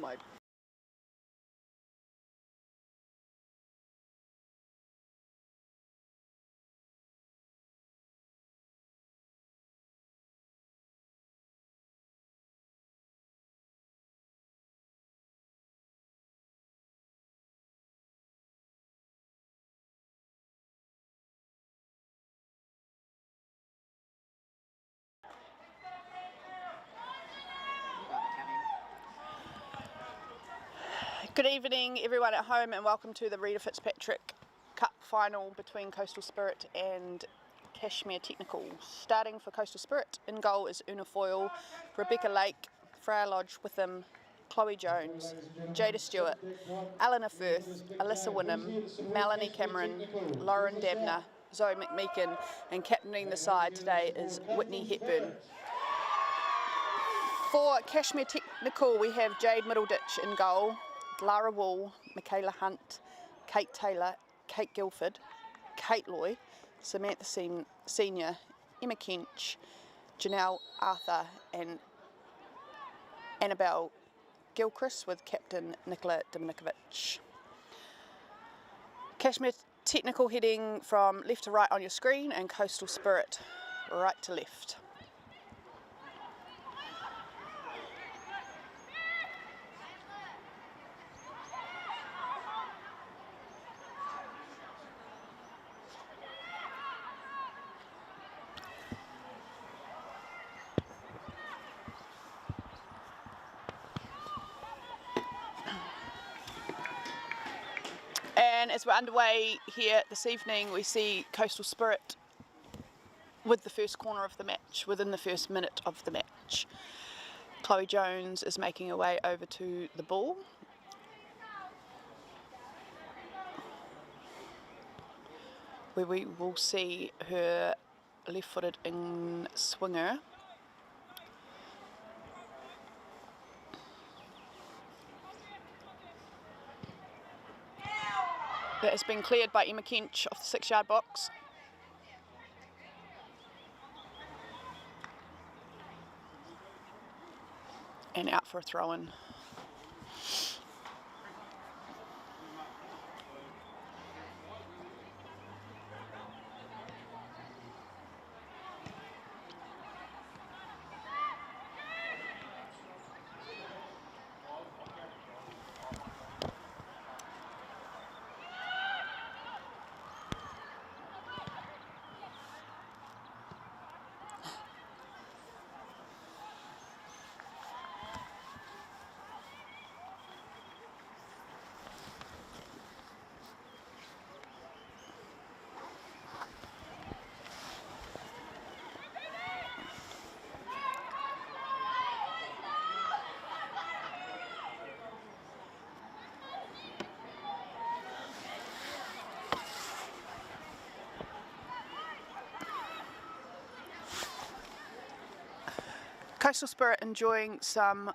mode. Good evening everyone at home and welcome to the Reta Fitzpatrick Cup final between Coastal Spirit and Cashmere Technical. Starting for Coastal Spirit, in goal is Una Foyle, Rebecca Lake, Freya Lodge Witham, Chloe Jones, Jada Stewart, Eleanor Firth, Alyssa Wynnum, Melanie Cameron, Lauren Dabner, Zoe McMeekin, and captaining the side today is Whitney Hepburn. For Cashmere Technical we have Jade Middleditch in goal, Lara Wall, Michaela Hunt, Kate Taylor, Kate Guilford, Kate Loy, Samantha Senior, Emma Kench, Janelle Arthur and Annabelle Gilchrist with Captain Nicola Dominikovic. Cashmere Technical heading from left to right on your screen and Coastal Spirit right to left. And as we're underway here this evening, we see Coastal Spirit with the first corner of the match, within the first minute of the match. Chloe Jones is making her way over to the ball. Where we will see her left-footed in swinger. That has been cleared by Emma Kench off the 6-yard box. And out for a throw-in. Coastal Spirit enjoying some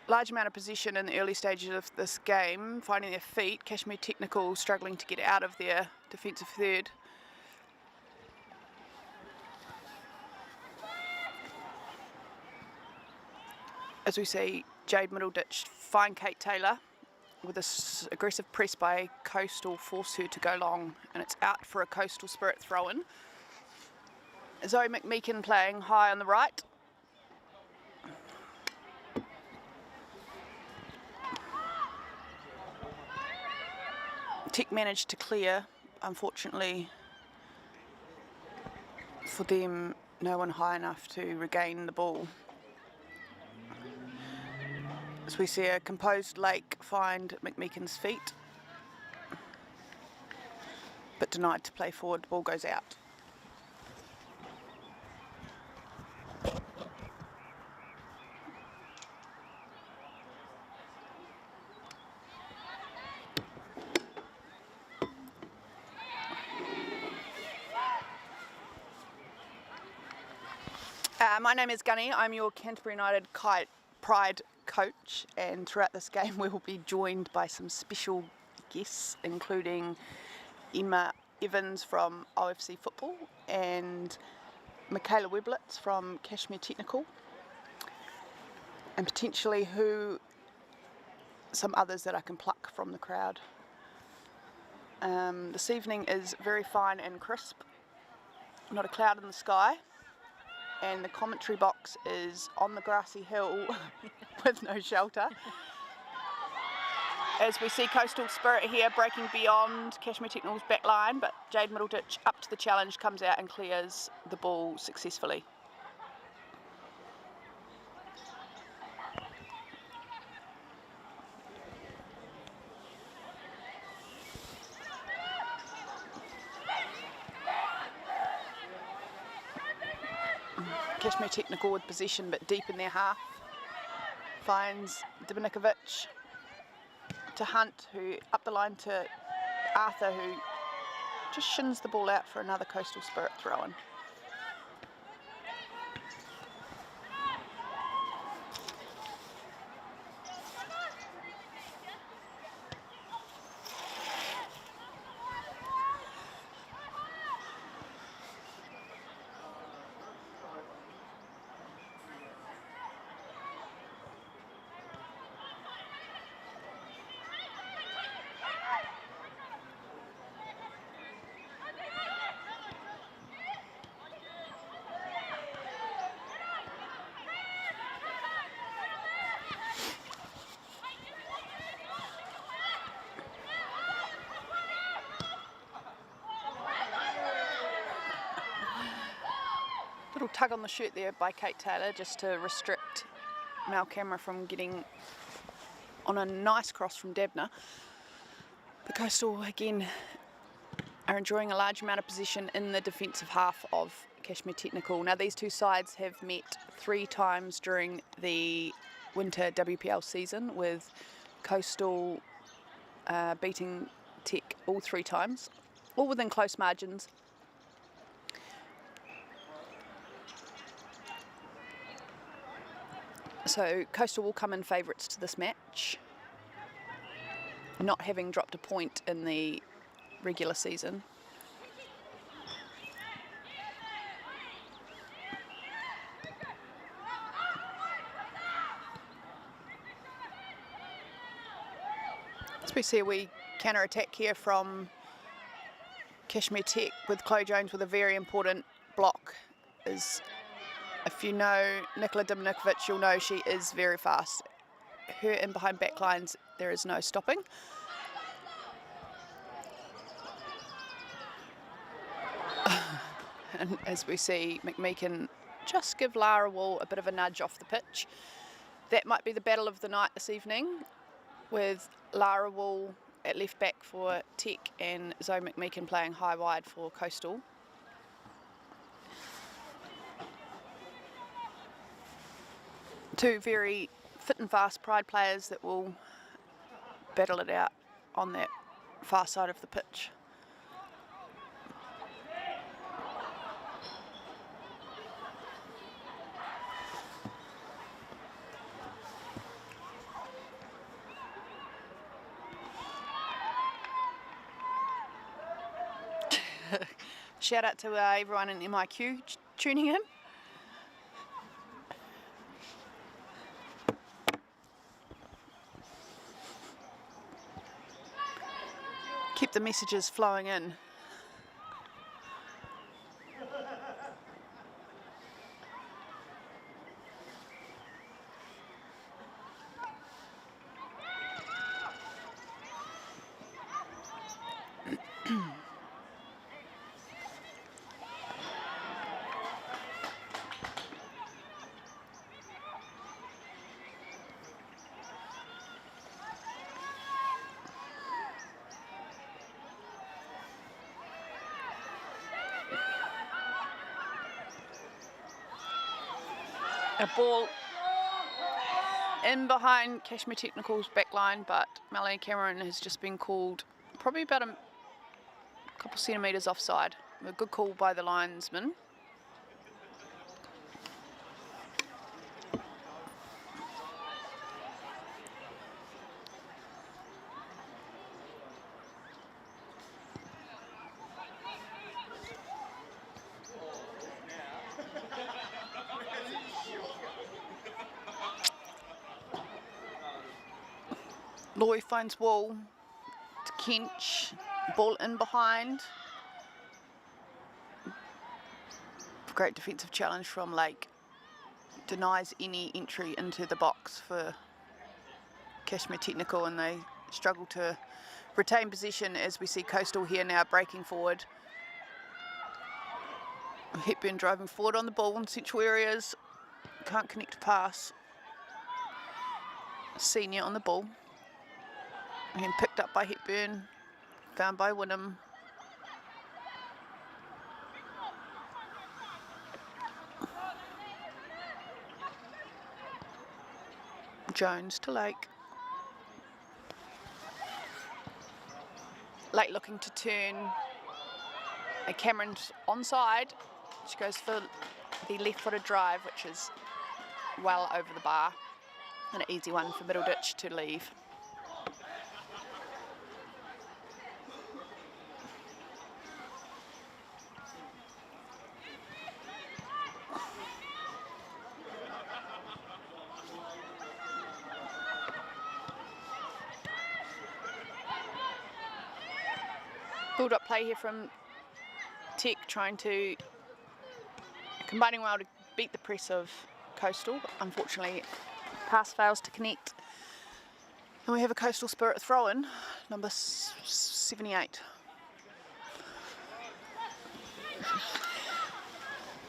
large amount of possession in the early stages of this game, finding their feet. Cashmere Technical struggling to get out of their defensive third. As we see Jade Middleditch find Kate Taylor with this aggressive press by Coastal, force her to go long, and it's out for a Coastal Spirit throw-in. Zoe McMeekin playing high on the right. Tech managed to clear, unfortunately for them, no one high enough to regain the ball. As we see a composed Lake find McMeekin's feet, but denied to play forward, the ball goes out. My name is Gunny. I'm your Canterbury United Pride coach, and throughout this game we will be joined by some special guests, including Emma Evans from OFC Football and Michaela Weblitz from Cashmere Technical, and potentially who some others that I can pluck from the crowd. This evening is very fine and crisp, not a cloud in the sky, and the commentary box is on the grassy hill with no shelter. As we see Coastal Spirit here breaking beyond Cashmere Technical's back line, but Jade Middleditch up to the challenge, comes out and clears the ball successfully. Cashmere Technical with possession but deep in their half. Finds Dubnikovic to Hunt, who up the line to Arthur, who just shins the ball out for another Coastal Spirit throw-in. Little tug on the shirt there by Kate Taylor just to restrict Mal Camera from getting on a nice cross from Dabner. The Coastal again are enjoying a large amount of possession in the defensive half of Cashmere Technical. Now these two sides have met 3 times during the winter WPL season, with Coastal beating Tech all 3 times, all within close margins. So Coastal will come in favourites to this match, not having dropped a point in the regular season. As we see a wee counter-attack here from Cashmere Tech, with Chloe Jones with a very important block. If you know Nicola Dubnikovic, you'll know she is very fast. Her in behind backlines, there is no stopping. And as we see McMeekin just give Lara Wall a bit of a nudge off the pitch. That might be the battle of the night this evening, with Lara Wall at left back for Tech and Zoe McMeekin playing high wide for Coastal. Two very fit and fast Pride players that will battle it out on that far side of the pitch. Shout out to everyone in MIQ tuning in. Keep the messages flowing in. A ball in behind Cashmere Technical's back line, but Melanie Cameron has just been called probably about a couple centimetres offside. A good call by the linesman. Loy finds Wall to Kench, ball in behind. Great defensive challenge from Lake. Denies any entry into the box for Cashmere Technical, and they struggle to retain possession as we see Coastal here now breaking forward. Hepburn driving forward on the ball in central areas. Can't connect a pass. Senior on the ball. And picked up by Hepburn. Found by Wynnum. Jones to Lake. Lake looking to turn. Cameron's onside. She goes for the left-footed drive, which is well over the bar. And an easy one for Middleditch to leave. Build-up play here from Tech, trying to combining well to beat the press of Coastal. Unfortunately, pass fails to connect. And we have a Coastal Spirit throw-in, number 78.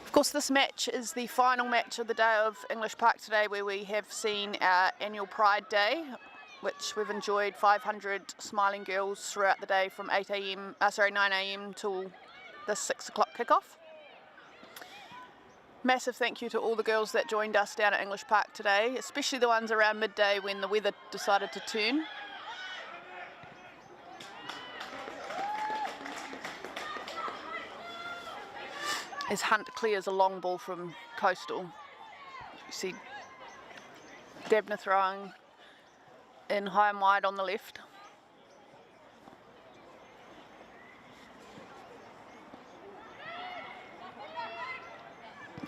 Of course, this match is the final match of the day of English Park today, where we have seen our annual Pride Day, which we've enjoyed 500 smiling girls throughout the day from 9 a.m. till the 6 o'clock kickoff. Massive thank you to all the girls that joined us down at English Park today, especially the ones around midday when the weather decided to turn. As Hunt clears a long ball from Coastal. You see Debna throwing in high and wide on the left.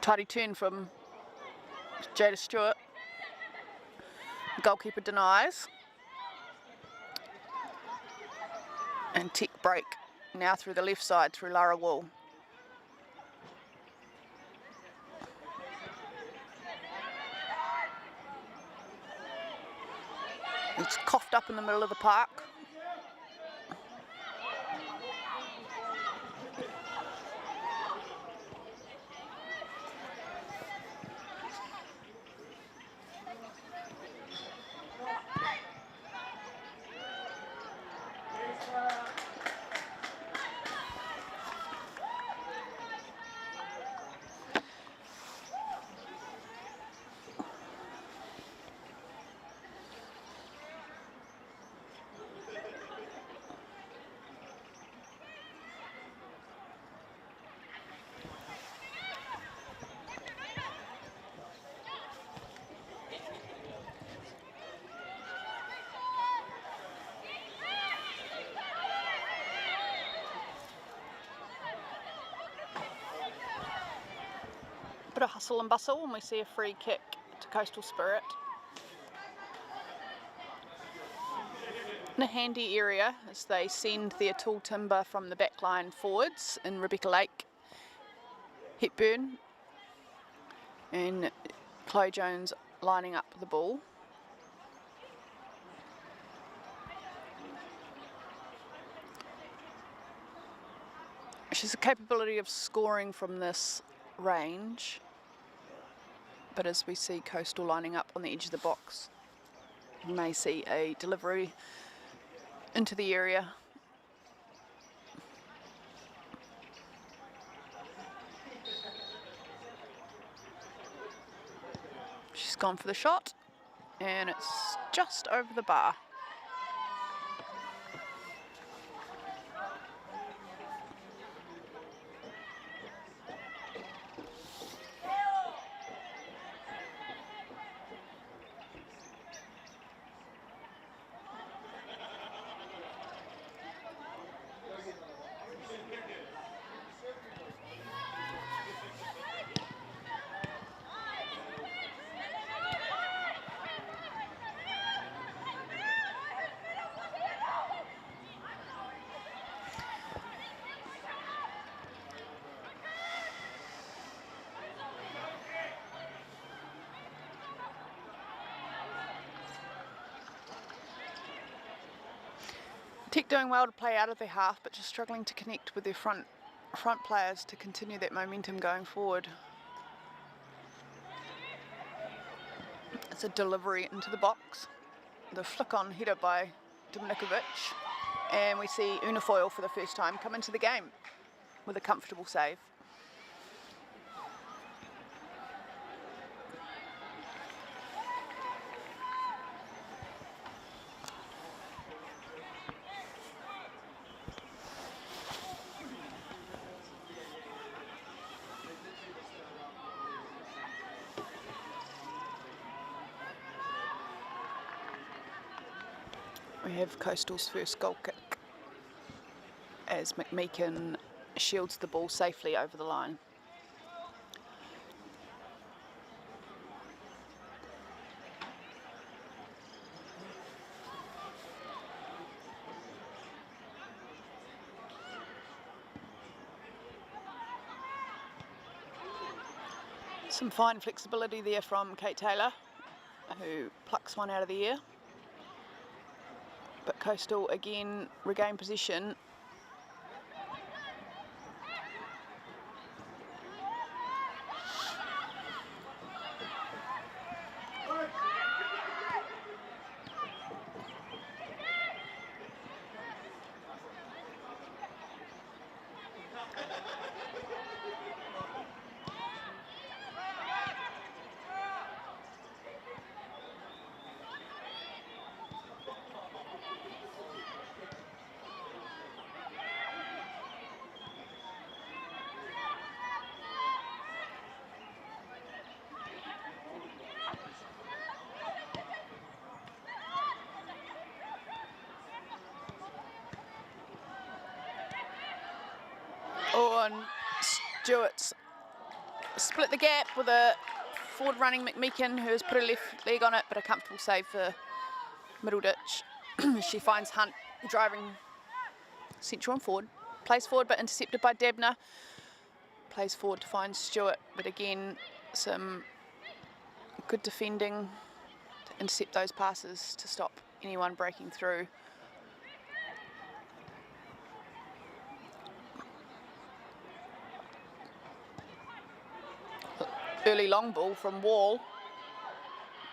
Tidy turn from Jada Stewart. Goalkeeper denies. And Tech break now through the left side through Lara Wall. It's coughed up in the middle of the park. Bit of hustle and bustle, and we see a free kick to Coastal Spirit. In a handy area as they send their tall timber from the back line forwards in Rebecca Lake, Hepburn and Chloe Jones lining up the ball. She has the capability of scoring from this range, but as we see Coastal lining up on the edge of the box, you may see a delivery into the area. She's gone for the shot, and it's just over the bar. Tech doing well to play out of their half, but just struggling to connect with their front players to continue that momentum going forward. It's a delivery into the box. The flick-on header by Dominikovic. And we see Unifoil for the first time come into the game with a comfortable save. We have Coastal's first goal kick as McMeekin shields the ball safely over the line. Some fine flexibility there from Kate Taylor, who plucks one out of the air. But Coastal again regain possession. Oh, and Stewart's split the gap with a forward running McMeekin, who has put a left leg on it, but a comfortable save for middle ditch. She finds Hunt driving central and forward, plays forward but intercepted by Debner, plays forward to find Stewart, but again some good defending to intercept those passes to stop anyone breaking through. Early long ball from Wall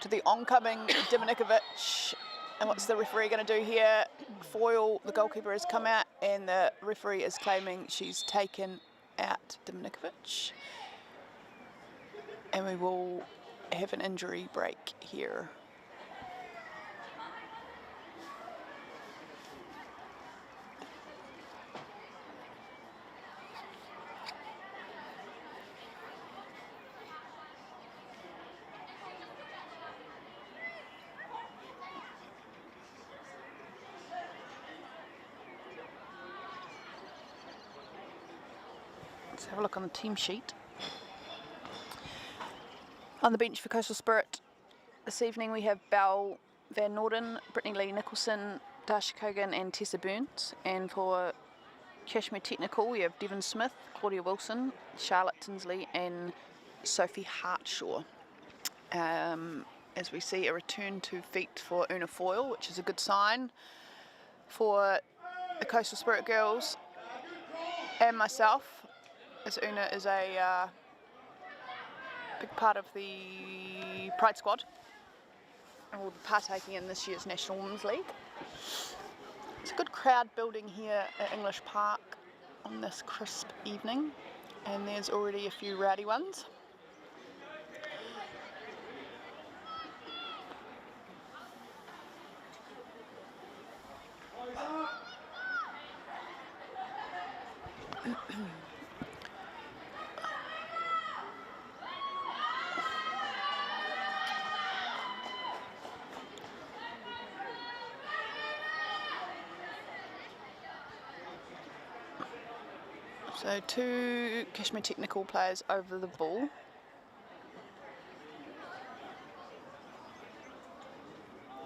to the oncoming Dominikovic. And what's the referee going to do here? Foyle, the goalkeeper, has come out and the referee is claiming she's taken out Dominikovic. And we will have an injury break here. Let's have a look on the team sheet. On the bench for Coastal Spirit this evening we have Belle Van Norden, Brittany Lee Nicholson, Darcia Kogan and Tessa Burns. And for Cashmere Technical we have Devon Smith, Claudia Wilson, Charlotte Tinsley and Sophie Hartshaw. As we see a return to feet for Una Foyle, which is a good sign for the Coastal Spirit girls and myself, as Una is a big part of the Pride Squad and will be partaking in this year's National Women's League. It's a good crowd building here at English Park on this crisp evening, and there's already a few rowdy ones. So two Cashmere Technical players over the ball.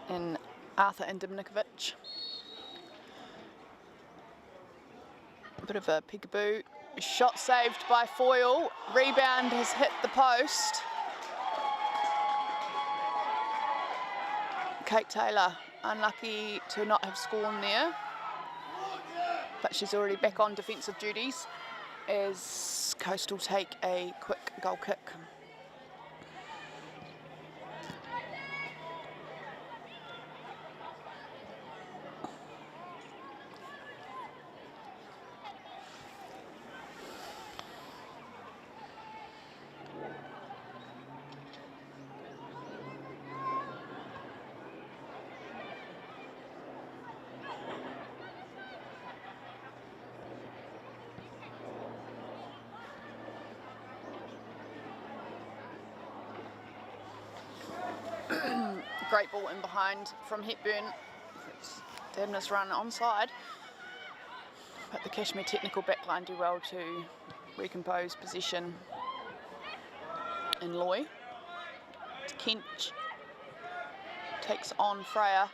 And Arthur and Dominikovic. A bit of a peekaboo. Shot saved by Foyle. Rebound has hit the post. Kate Taylor unlucky to not have scored there. but she's already back on defensive duties as Coastal take a quick goal kick. Great ball in behind from Hepburn. Damnus run onside, but the Cashmere technical backline do well to recompose possession. And Loy, Kench takes on Freya.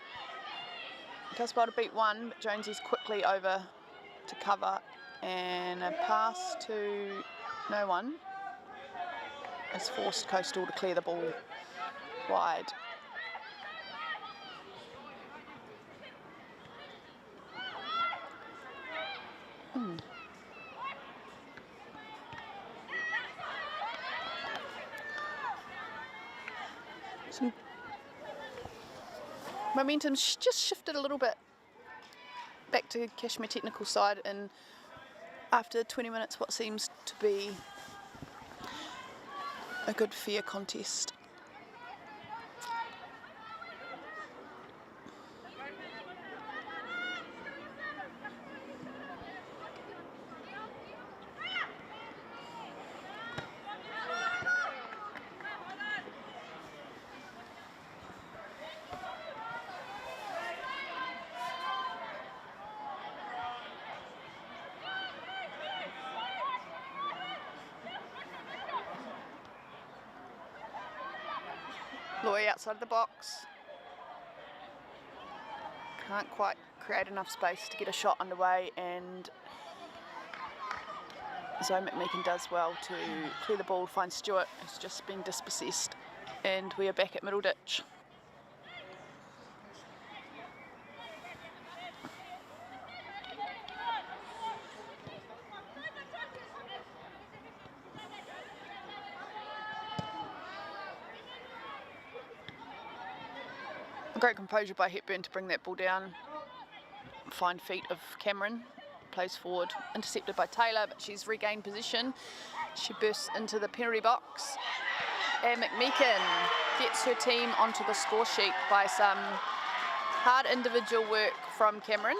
Does well to beat one, but Jonesy's quickly over to cover, and a pass to no one has forced Coastal to clear the ball wide. Some momentum's just shifted a little bit back to Cashmere technical side, and after 20 minutes what seems to be a good fair contest. Loy outside the box. Can't quite create enough space to get a shot underway, and Zoe McMeekin does well to clear the ball, find Stewart, who's just been dispossessed, and we are back at middle ditch. Great composure by Hepburn to bring that ball down. Fine feet of Cameron, plays forward, intercepted by Taylor, but she's regained position. She bursts into the penalty box, and McMeekin gets her team onto the score sheet by some hard individual work from Cameron.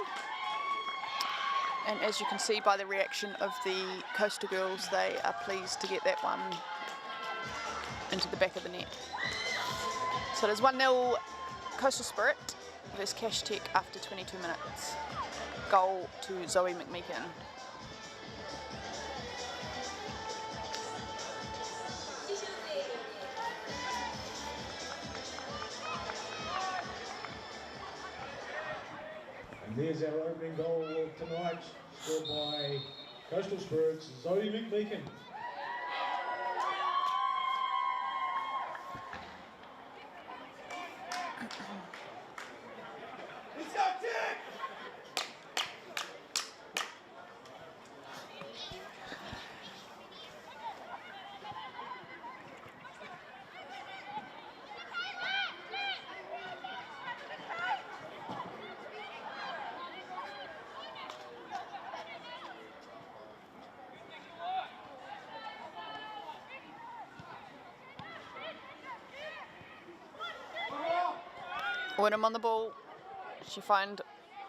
And as you can see by the reaction of the Coastal girls, they are pleased to get that one into the back of the net. So there's 1-0 Coastal Spirit versus Cash Tech after 22 minutes. Goal to Zoe McMeekin. And there's our opening goal of tonight, scored by Coastal Spirit's Zoe McMeekin. Wyndham on the ball. She find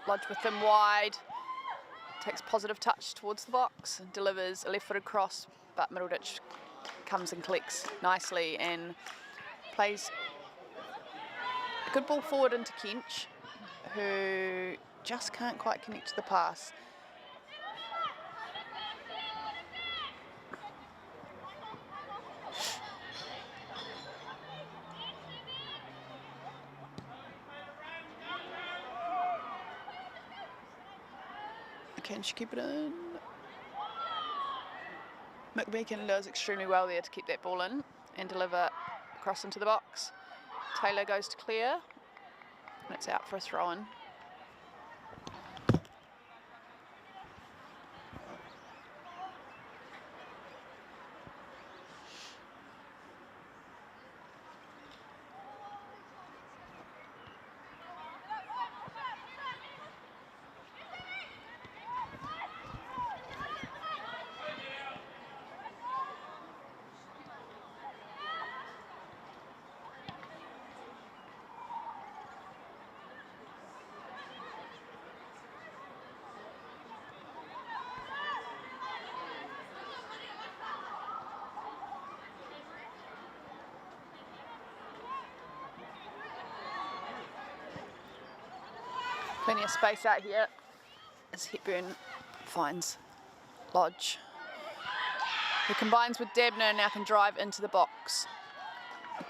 Lodge with them wide. Takes positive touch towards the box and delivers a left-footed cross, but Middleditch comes and collects nicely and plays a good ball forward into Kench, who just can't quite connect to the pass. Can she keep it in? McMeekin does extremely well there to keep that ball in and deliver across into the box. Taylor goes to clear, and it's out for a throw-in. Plenty of space out here as Hepburn finds Lodge, who combines with Debner and now can drive into the box.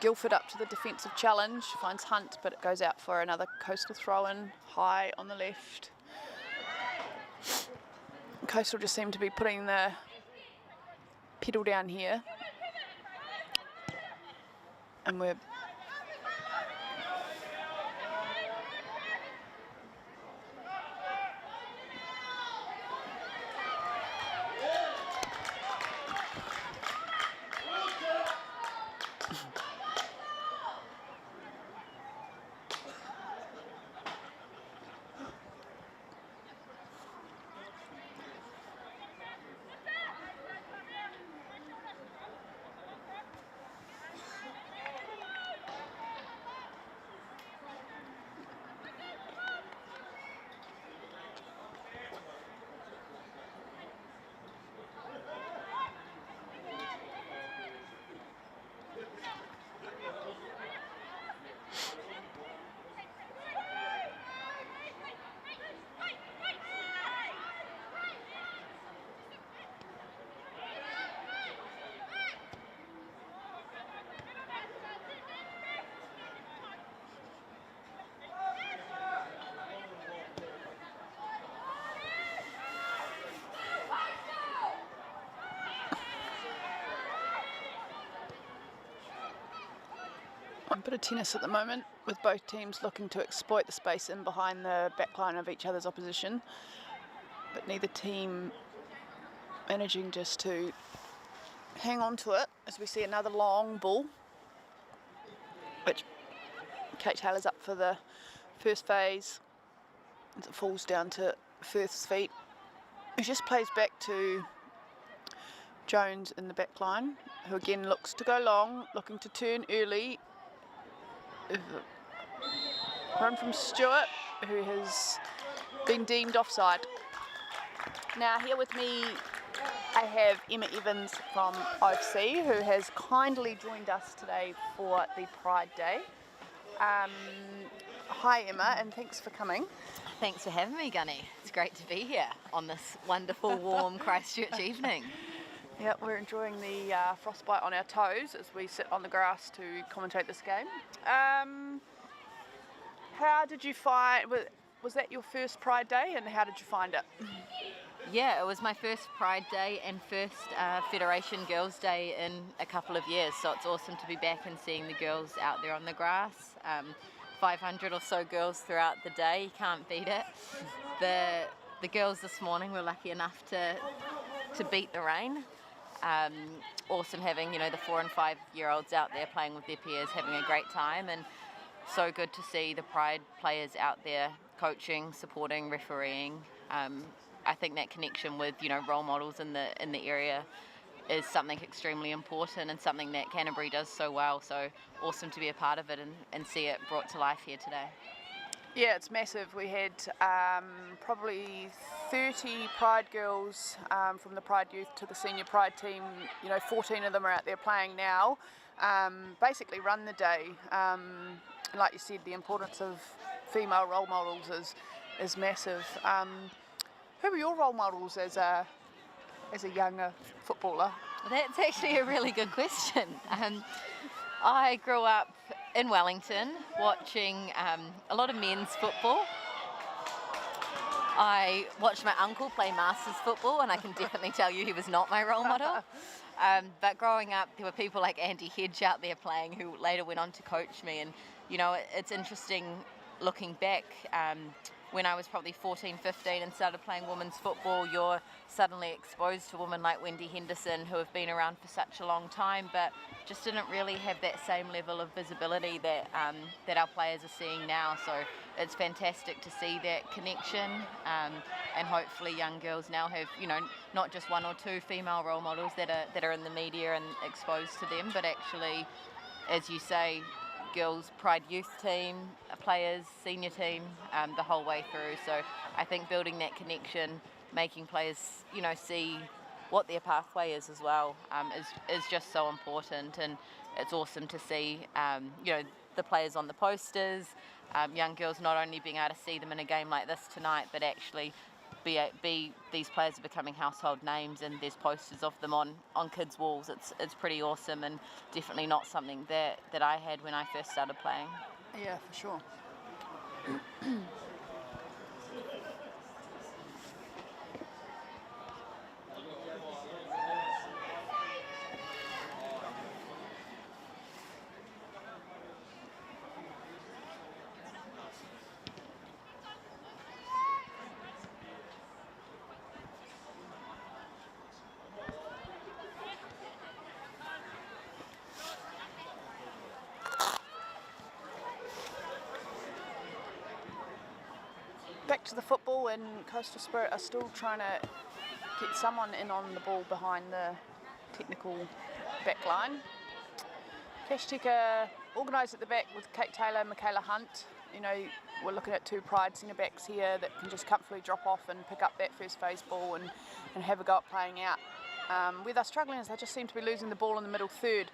Guildford up to the defensive challenge, finds Hunt, but it goes out for another Coastal throw-in, high on the left. Coastal just seem to be putting the pedal down here. And we're a bit of tennis at the moment, with both teams looking to exploit the space in behind the backline of each other's opposition, but neither team managing just to hang on to it, as we see another long ball, which Kate Taylor's up for the first phase as it falls down to Firth's feet, who just plays back to Jones in the backline, who again looks to go long, looking to turn early. Run from Stewart, who has been deemed offside. Now here with me I have Emma Evans from OFC, who has kindly joined us today for the Pride Day. Hi Emma, and thanks for coming. Thanks for having me, Gunny. It's great to be here on this wonderful, warm Christchurch evening. Yeah, we're enjoying the frostbite on our toes as we sit on the grass to commentate this game. How did you find, was that your first Pride Day, and how did you find it? Yeah, it was my first Pride Day and first Federation Girls Day in a couple of years, so it's awesome to be back and seeing the girls out there on the grass. 500 or so girls throughout the day, you can't beat it. The girls this morning were lucky enough to beat the rain. Awesome having, the 4 and 5 year olds out there playing with their peers, having a great time, and so good to see the Pride players out there coaching, supporting, refereeing. I think that connection with role models in the area is something extremely important and something that Canterbury does so well. So awesome to be a part of it and see it brought to life here today. Yeah, it's massive. We had probably 30 Pride girls from the Pride Youth to the senior Pride team. 14 of them are out there playing now. Basically run the day. Like you said, the importance of female role models is massive. Who were your role models as a younger footballer? That's actually a really good question. I grew up in Wellington watching a lot of men's football. I watched my uncle play Masters football, and I can definitely tell you he was not my role model. But growing up, there were people like Andy Hedge out there playing, who later went on to coach me. And it's interesting looking back. When I was probably 14, 15 and started playing women's football, you're suddenly exposed to women like Wendy Henderson, who have been around for such a long time, but just didn't really have that same level of visibility that our players are seeing now. So it's fantastic to see that connection, and hopefully young girls now have, not just 1 or 2 female role models that are in the media and exposed to them, but actually, as you say, girls Pride Youth team, players, senior team, the whole way through. So I think building that connection, making players, see what their pathway is as well, is just so important. And it's awesome to see, the players on the posters, young girls not only being able to see them in a game like this tonight, but actually be these players are becoming household names, and there's posters of them on kids' walls. It's pretty awesome, and definitely not something that I had when I first started playing. Yeah, for sure. Back to the football, and Coastal Spirit are still trying to get someone in on the ball behind the technical back line. Cashtech are organised at the back with Kate Taylor and Michaela Hunt. You know, we're looking at two pride centre backs here that can just comfortably drop off and pick up that first phase ball and have a go at playing out. Where they're struggling is they just seem to be losing the ball in the middle third.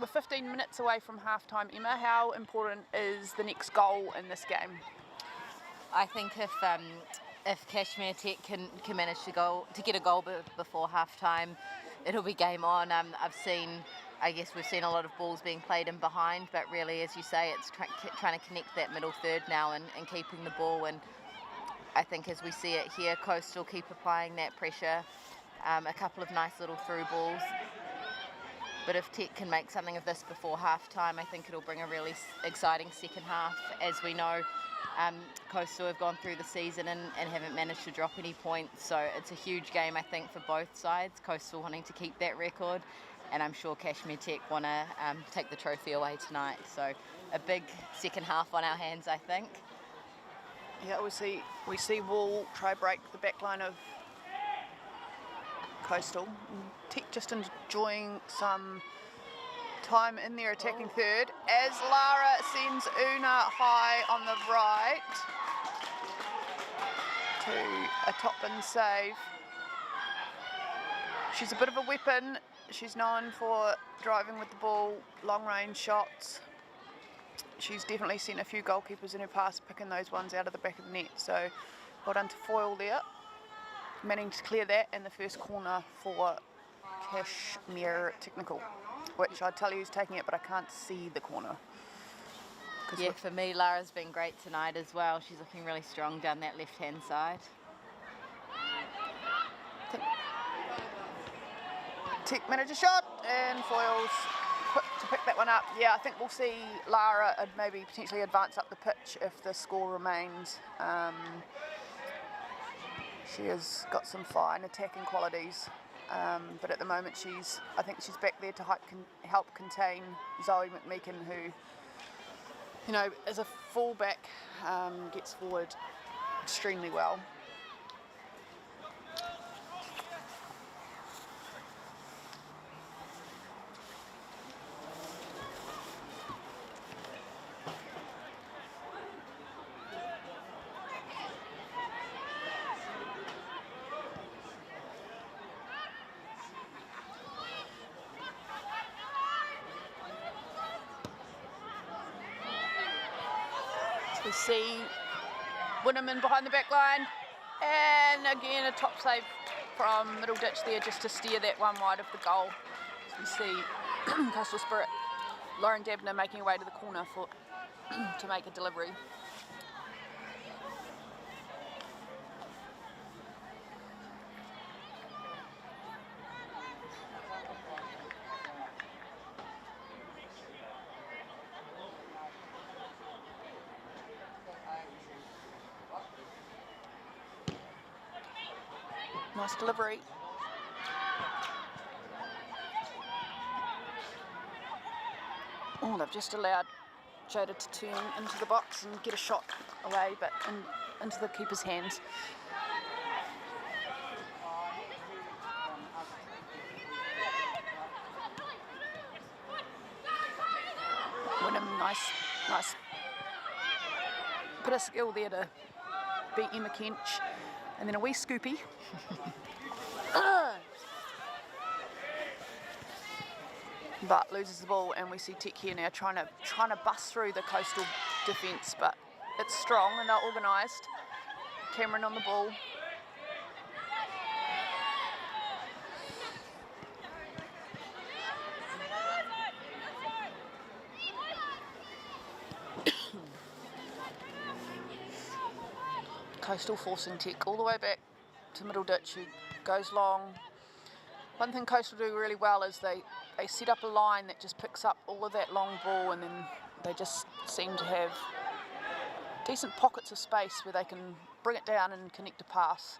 We're 15 minutes away from half-time. Emma, how important is the next goal in this game? I think if Cashmere Tech can manage to get a goal before half time, it'll be game on. We've seen a lot of balls being played in behind, but really, as you say, it's trying to connect that middle third now and keeping the ball. And I think as we see it here, Coastal keep applying that pressure. A couple of nice little through balls. But if Tech can make something of this before half time, I think it'll bring a really exciting second half. As we know, Coastal have gone through the season and haven't managed to drop any points, so it's a huge game, I think, for both sides. Coastal wanting to keep that record, and I'm sure Cashmere Tech want to take the trophy away tonight. So a big second half on our hands, I think. Yeah, we see Wall try break the back line of Coastal. Tech just enjoying some time in their attacking third as Lara sends Una high on the right to a top bin save. She's a bit of a weapon. She's known for driving with the ball, long range shots. She's definitely seen a few goalkeepers in her past picking those ones out of the back of the net, so well done to Foyle there. Managing to clear that in the first corner for Cashmere Technical, which I tell you is taking it, but I can't see the corner. Yeah, for me, Lara's been great tonight as well. She's looking really strong down that left-hand side. Tech managed a shot, and Foyle's quick to pick that one up. Yeah, I think we'll see Lara maybe potentially advance up the pitch if the score remains. She has got some fine attacking qualities. But at the moment I think she's back there to help contain Zoe McMeekin, who, you know, as a fullback, gets forward extremely well. We see Winneman behind the back line, and again a top save from middle ditch there just to steer that one wide of the goal. So we see Coastal Spirit, Lauren Dabner making her way to the corner to make a delivery. Nice delivery. Oh, they've just allowed Jada to turn into the box and get a shot away, but into the keeper's hands. Wynnum, nice bit of skill there to beat Emma Kench. And then a wee scoopy. but loses the ball, and we see Tech here now trying to bust through the Coastal defence, but it's strong and they're organised. Cameron on the ball. Coastal forcing Tech all the way back to middle ditch, who goes long. One thing Coastal do really well is they set up a line that just picks up all of that long ball, and then they just seem to have decent pockets of space where they can bring it down and connect a pass.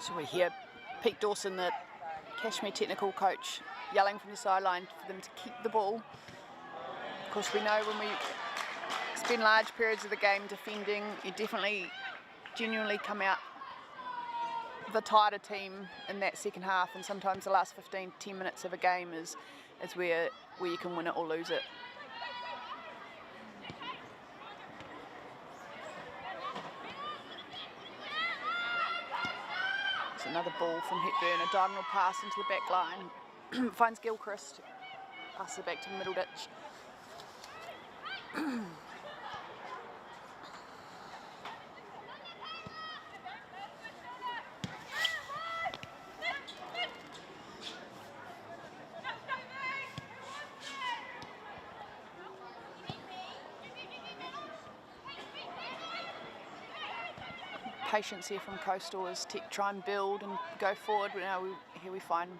So we hear Pete Dawson, the Cashmere technical coach, yelling from the sideline for them to keep the ball. Of course, we know when we spend large periods of the game defending, you definitely genuinely come out the tighter team in that second half, and sometimes the last 10 minutes of a game is where you can win it or lose it. Another ball from Hepburn, a diagonal pass into the back line. Finds Gilchrist, passes it back to the middle ditch. Patience here from Coastal as Tech try and build and go forward. Now here we find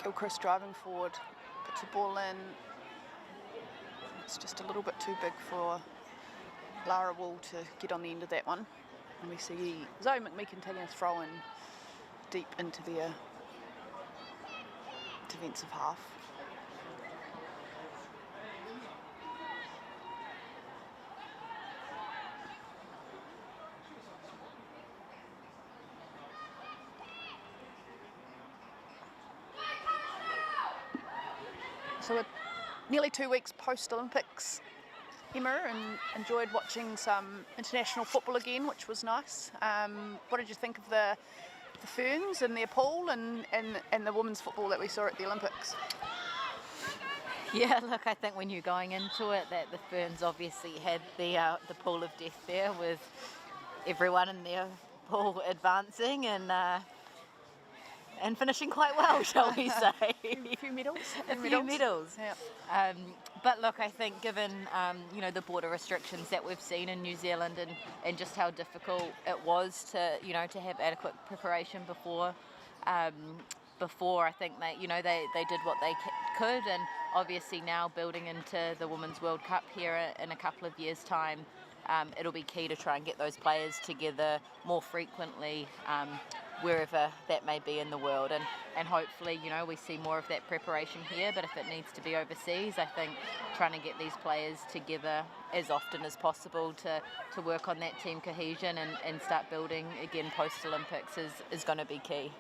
Gilchrist driving forward, puts the ball in. It's just a little bit too big for Lara Wool to get on the end of that one. And we see Zoe McMeekin taking a throw in deep into their defensive half. So we're nearly 2 weeks post-Olympics, Emma, and enjoyed watching some international football again, which was nice. What did you think of the Ferns and their pool and the women's football that we saw at the Olympics? Yeah, look, I think when you're going into it, that the Ferns obviously had the pool of death there, with everyone in their pool advancing and finishing quite well, shall we say. A few medals. A few medals. Yeah. But look, I think given the border restrictions that we've seen in New Zealand and just how difficult it was to have adequate preparation before, I think that they did what they could, and obviously now building into the Women's World Cup here in a couple of years' time, it'll be key to try and get those players together more frequently, wherever that may be in the world, and hopefully we see more of that preparation here. But if it needs to be overseas, I think trying to get these players together as often as possible to work on that team cohesion and start building again post-Olympics is going to be key.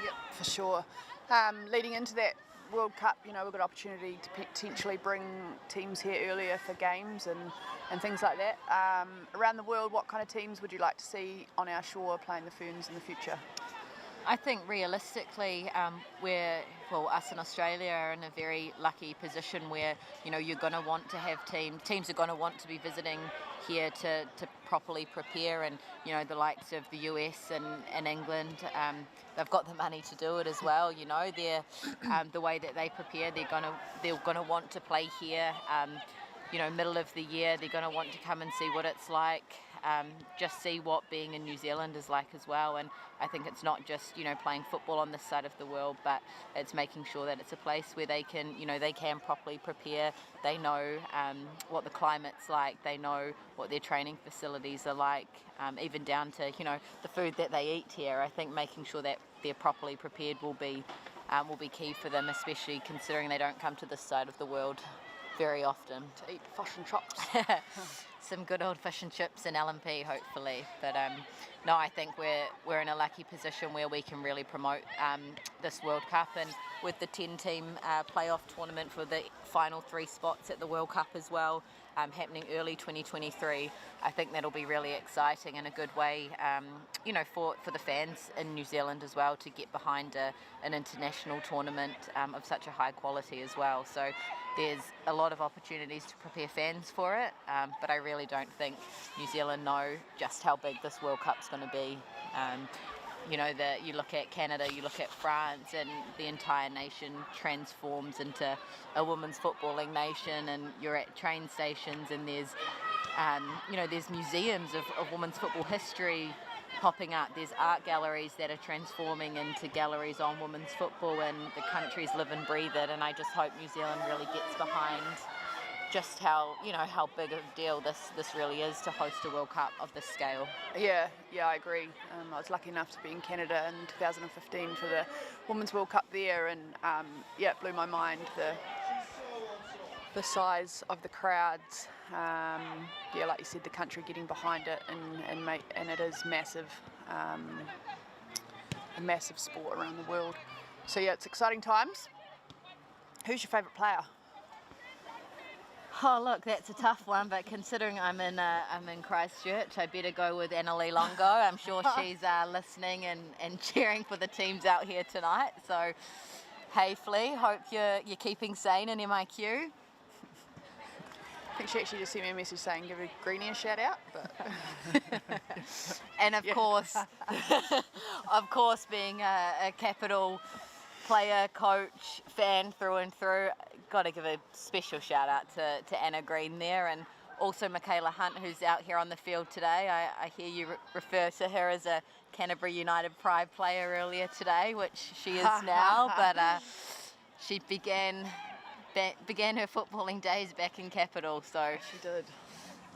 Yep, for sure. Leading into that World Cup, we've got opportunity to potentially bring teams here earlier for games and things like that. Around the world, what kind of teams would you like to see on our shore playing the Ferns in the future? I think realistically, us in Australia are in a very lucky position where, you're going to want to have teams are going to want to be visiting here to properly prepare, and, the likes of the US and England, they've got the money to do it as well. They're the way that they prepare, they're going to want to play here. middle of the year. They're going to want to come and see what it's like, just see what being in New Zealand is like as well. And I think it's not just, playing football on this side of the world, but it's making sure that it's a place where they can, they can properly prepare. They know what the climate's like. They know what their training facilities are like, even down to, the food that they eat here. I think making sure that they're properly prepared will be key for them, especially considering they don't come to this side of the world very often. To eat fish and chops. Some good old fish and chips and LMP, hopefully. But no, I think we're in a lucky position where we can really promote this World Cup, and with the 10-team playoff tournament for the final 3 spots at the World Cup as well, happening early 2023. I think that'll be really exciting and a good way, for the fans in New Zealand as well to get behind an international tournament of such a high quality as well. So there's a lot of opportunities to prepare fans for it, but I really don't think New Zealand know just how big this World Cup's going to be. You look at Canada, you look at France, and the entire nation transforms into a women's footballing nation, and you're at train stations and there's museums of women's football history popping up. There's art galleries that are transforming into galleries on women's football, and the countries live and breathe it, and I just hope New Zealand really gets behind just how big of a deal this really is to host a World Cup of this scale. Yeah, I agree. I was lucky enough to be in Canada in 2015 for the Women's World Cup there, and it blew my mind, the size of the crowds. Like you said, the country getting behind it, and it is massive, a massive sport around the world. So it's exciting times. Who's your favourite player? Oh, look, that's a tough one, but considering I'm in Christchurch, I better go with Annalie Longo. I'm sure she's listening and cheering for the teams out here tonight. So, hey Flea, hope you're keeping sane in MIQ. I think she actually just sent me a message saying give a Greenie a shout out. But and of course, being a Capital player, coach, fan through and through, got to give a special shout out to Anna Green there, and also Michaela Hunt, who's out here on the field today. I hear you refer to her as a Canterbury United Pride player earlier today, which she is now, but she began her footballing days back in Capital, so she did.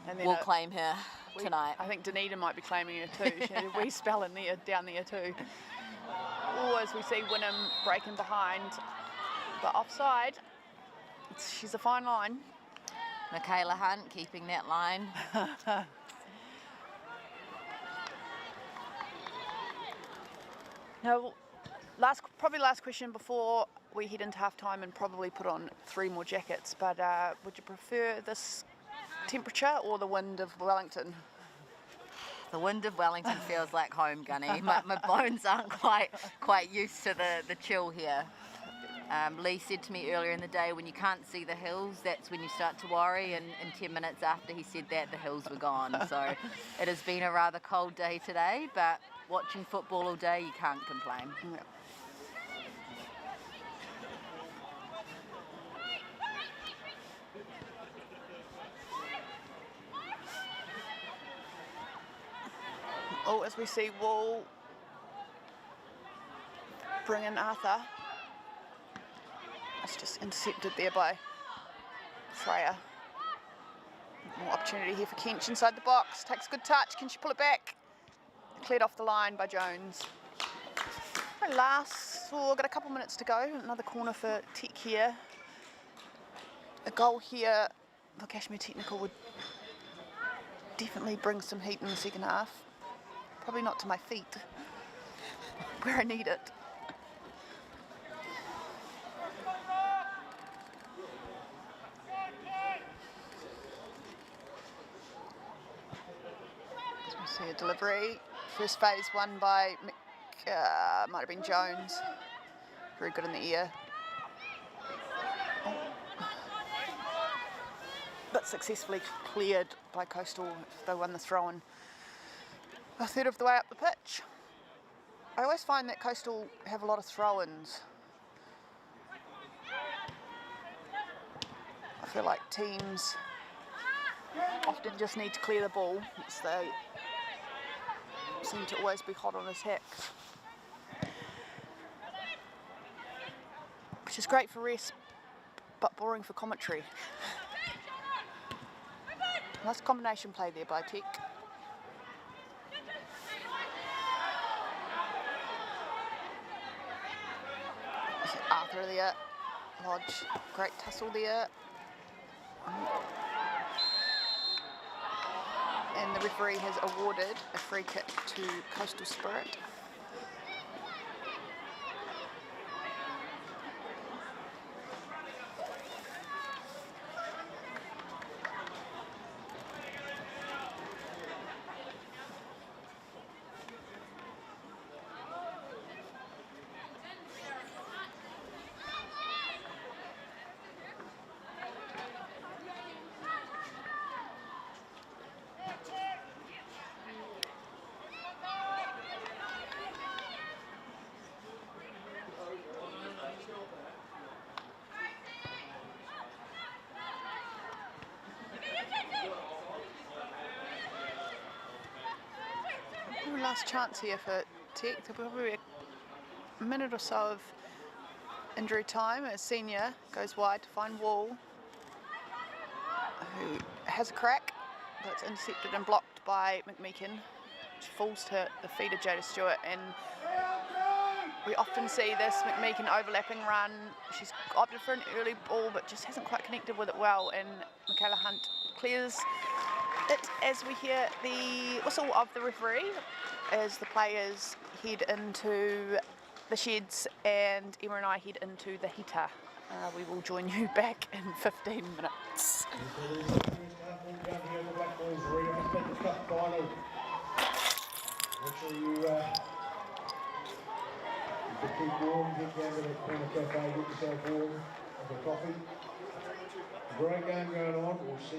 And then we'll claim her tonight. I think Dunedin might be claiming her too. She had a wee spell in there, down there too. As we see Wynnum breaking behind, but offside. She's a fine line. Michaela Hunt keeping that line. Now, probably last question before we head into half time and probably put on 3 more jackets, but would you prefer this temperature or the wind of Wellington? The wind of Wellington feels like home, Gunny. My bones aren't quite used to the chill here. Lee said to me earlier in the day, when you can't see the hills, that's when you start to worry, and 10 minutes after he said that, the hills were gone. So it has been a rather cold day today, but watching football all day, you can't complain. Yeah. As we see Wall bring in Arthur. It's just intercepted there by Freya. More opportunity here for Kench inside the box. Takes a good touch. Can she pull it back? Cleared off the line by Jones. We've got a couple minutes to go. Another corner for Tech here. A goal here for Cashmere Technical would definitely bring some heat in the second half. Probably not to my feet, where I need it. As we see a delivery. First phase won by might have been Jones. Very good in the ear. But successfully cleared by Coastal. They won the throw-in a third of the way up the pitch. I always find that Coastal have a lot of throw-ins. I feel like teams often just need to clear the ball, as they seem to always be hot on attacks. Which is great for rest, but boring for commentary. Nice combination play there by Tech. Arthur there, Lodge, great tussle there. And the referee has awarded a free kick to Coastal Spirit. Last chance here for Tech. There'll probably be a minute or so of injury time as Senior goes wide to find Wall, who has a crack that's intercepted and blocked by McMeekin, which falls to the feet of Jada Stewart. And we often see this McMeekin overlapping run. She's opted for an early ball but just hasn't quite connected with it well, and Michaela Hunt clears it as we hear the whistle of the referee as the players head into the sheds and Emma and I head into the heater. We will join you back in 15 minutes. Blackwells Reta Fitzpatrick Cup final. Make sure you keep warm, get down to the corner cafe, get yourself warm, have a coffee. Great game going on. We'll see.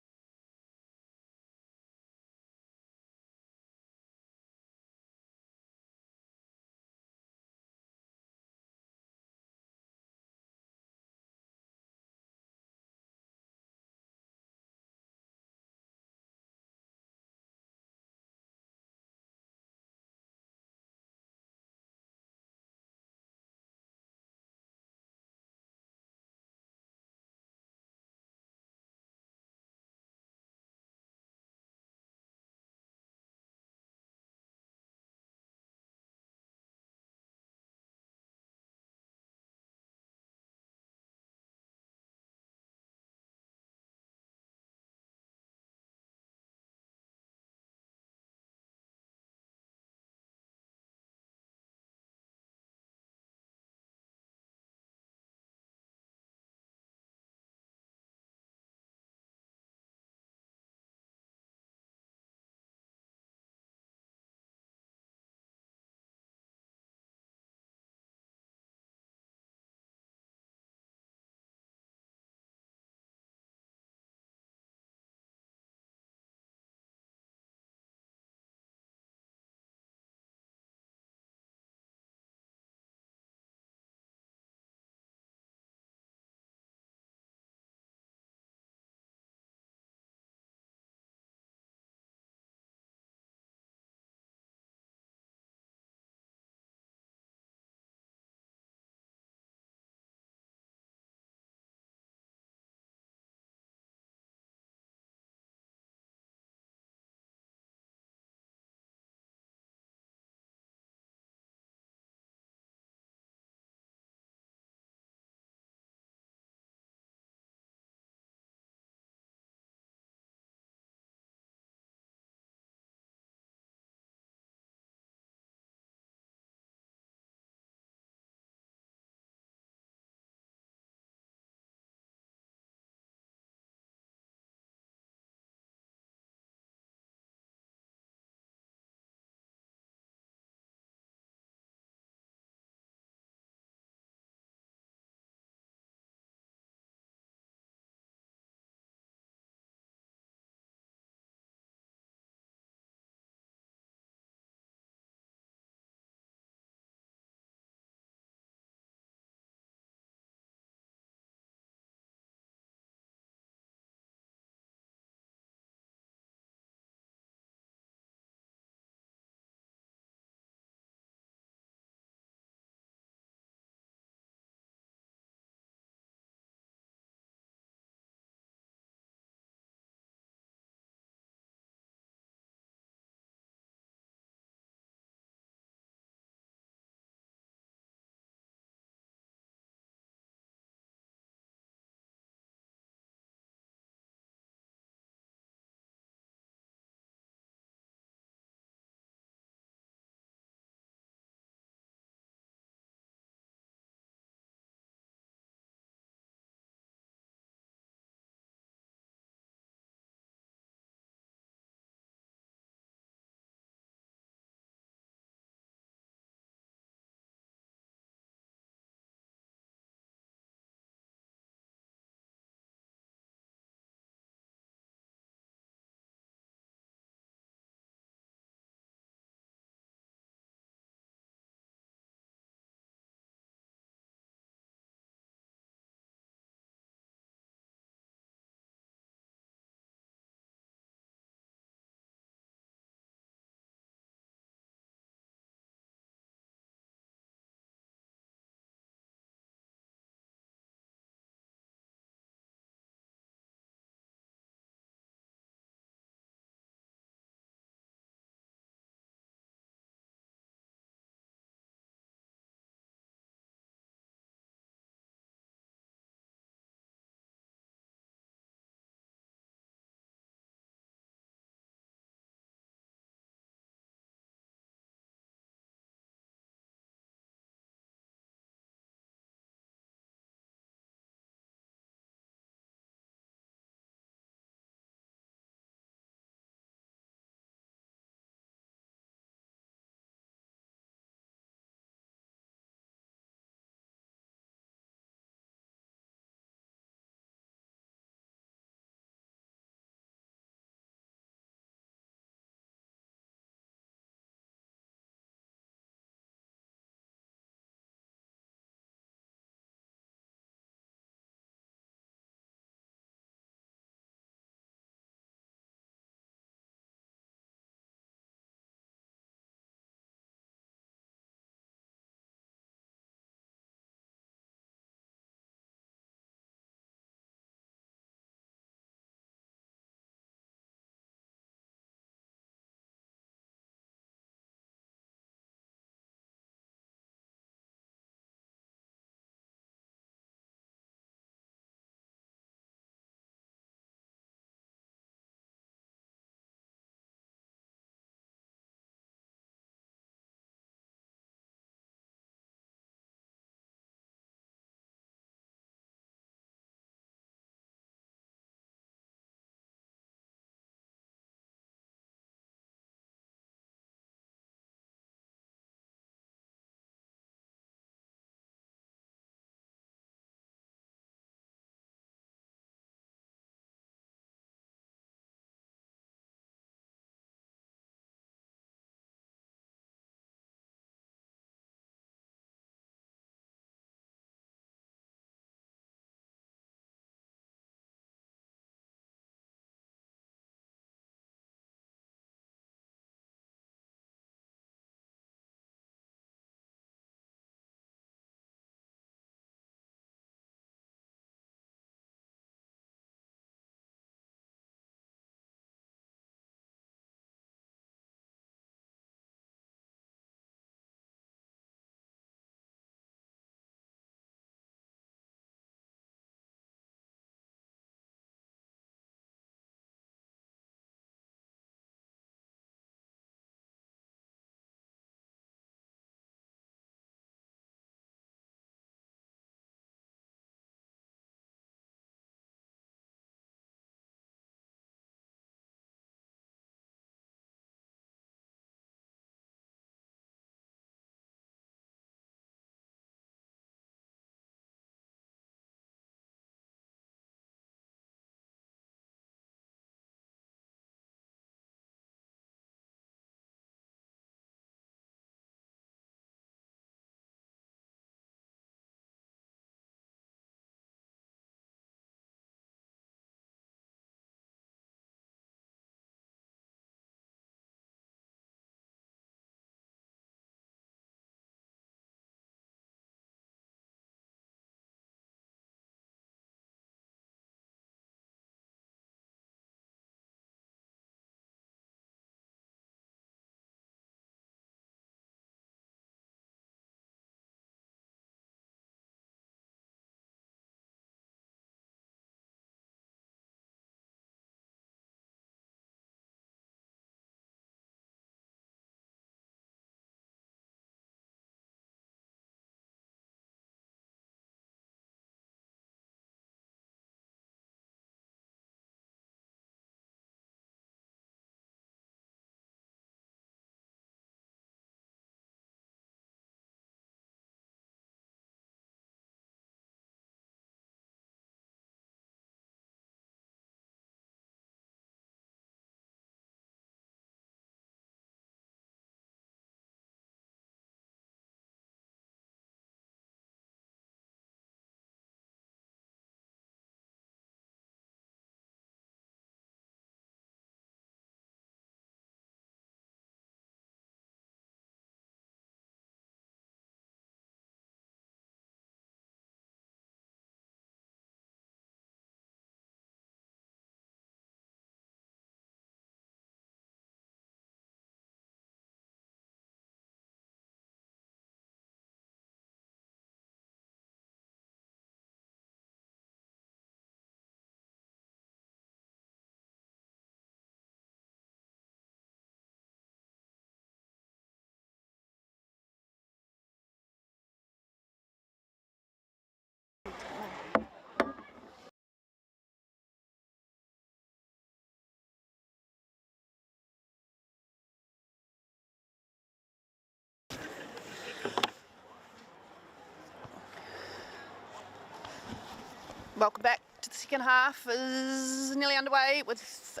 Welcome back to the second half. Is nearly underway with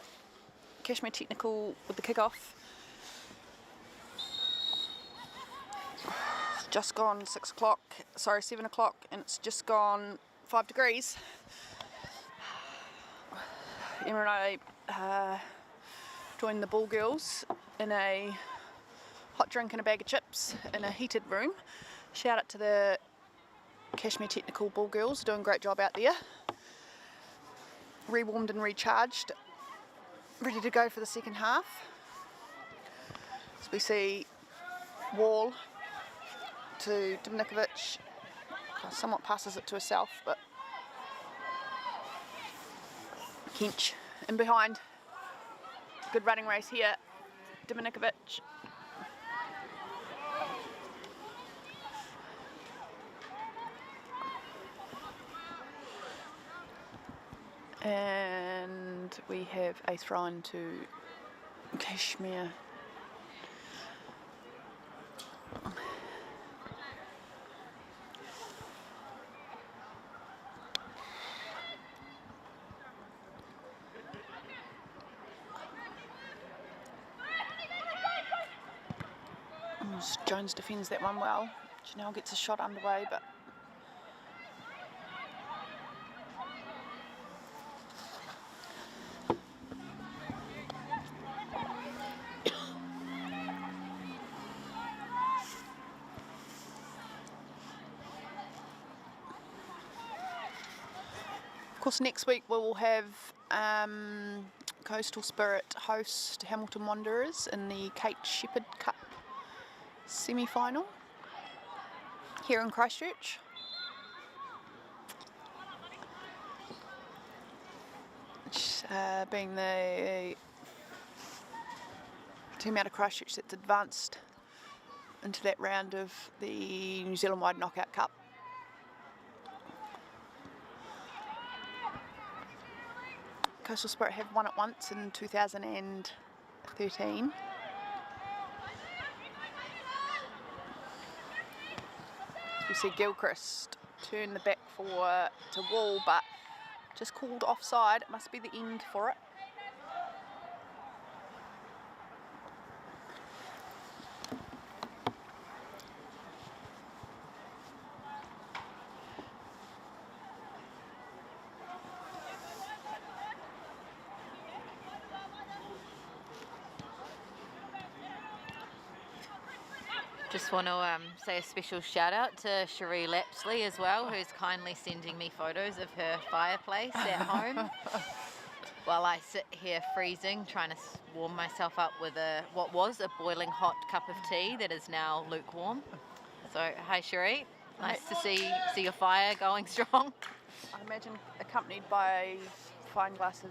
Cashmere Technical with the kick-off. It's just gone 7 o'clock, and it's just gone 5 degrees. Emma and I joined the ball girls in a hot drink and a bag of chips in a heated room. Shout out to the Cashmere Technical ball girls, doing a great job out there. Rewarmed and recharged, ready to go for the second half. As we see Wall to Dominikovic, somewhat passes it to herself, but Kench in behind. Good running race here, Dominikovic. And we have a throw in to Cashmere. Jones defends that one well. Janelle gets a shot underway, but of course next week we will have Coastal Spirit host Hamilton Wanderers in the Kate Shepherd Cup semi-final here in Christchurch. Being the team out of Christchurch that's advanced into that round of the New Zealand Wide Knockout Cup. Coastal Spirit have won it once in 2013. We see Gilchrist turn the back to Wall, but just called offside. It must be the end for it. Just want to say a special shout out to Cherie Lapsley as well, who's kindly sending me photos of her fireplace at home while I sit here freezing, trying to warm myself up with what was a boiling hot cup of tea that is now lukewarm. So, hi Cherie, nice to see your fire going strong. I imagine accompanied by a fine glass of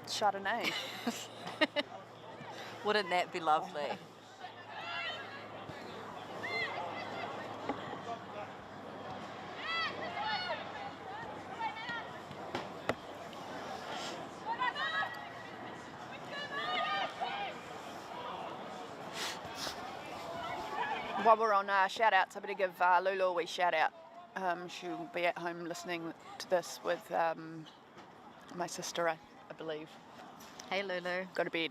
Chardonnay. Wouldn't that be lovely? While we're on shout outs, I better give Lulu a wee shout out. She'll be at home listening to this with my sister, I believe. Hey Lulu. Go to bed.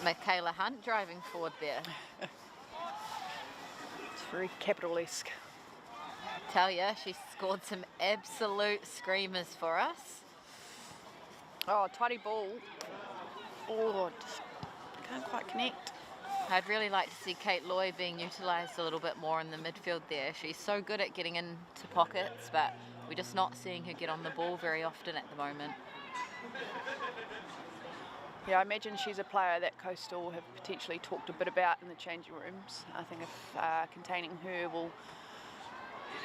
Michaela Hunt driving forward there. It's very capitalesque. Tell ya, she scored some absolute screamers for us. Oh, tidy ball. Oh, just can't quite connect. I'd really like to see Kate Loy being utilised a little bit more in the midfield there. She's so good at getting into pockets, but we're just not seeing her get on the ball very often at the moment. Yeah, I imagine she's a player that Coastal have potentially talked a bit about in the changing rooms. I think if containing her will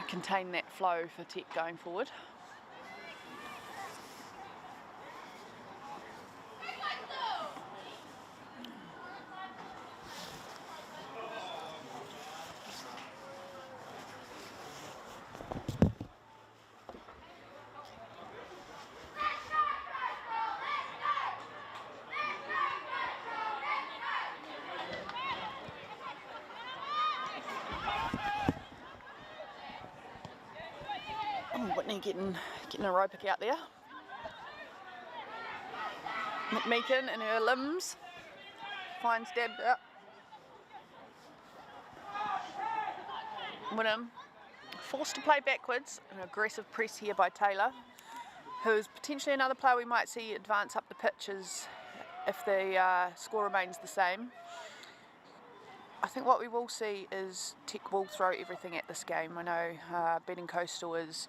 contain that flow for Tech going forward. getting a row pick out there. McMeekin and her limbs. Fine stab up. Wynnum forced to play backwards. An aggressive press here by Taylor, who's potentially another player we might see advance up the pitches if the score remains the same. I think what we will see is Tech will throw everything at this game. I know beating Coastal is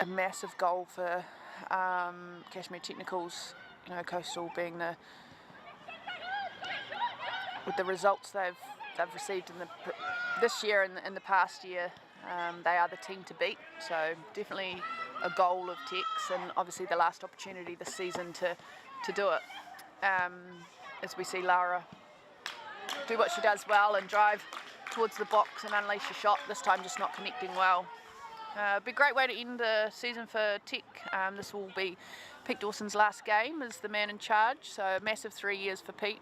a massive goal for Cashmere Technicals. You know, Coastal being with the results they've received in this year and in the past year, they are the team to beat. So definitely a goal of Tech's, and obviously the last opportunity this season to do it. As we see Lara do what she does well and drive towards the box and unleash a shot, this time just not connecting well. Be a great way to end the season for Tech. This will be Pete Dawson's last game as the man in charge, so a massive 3 years for Pete.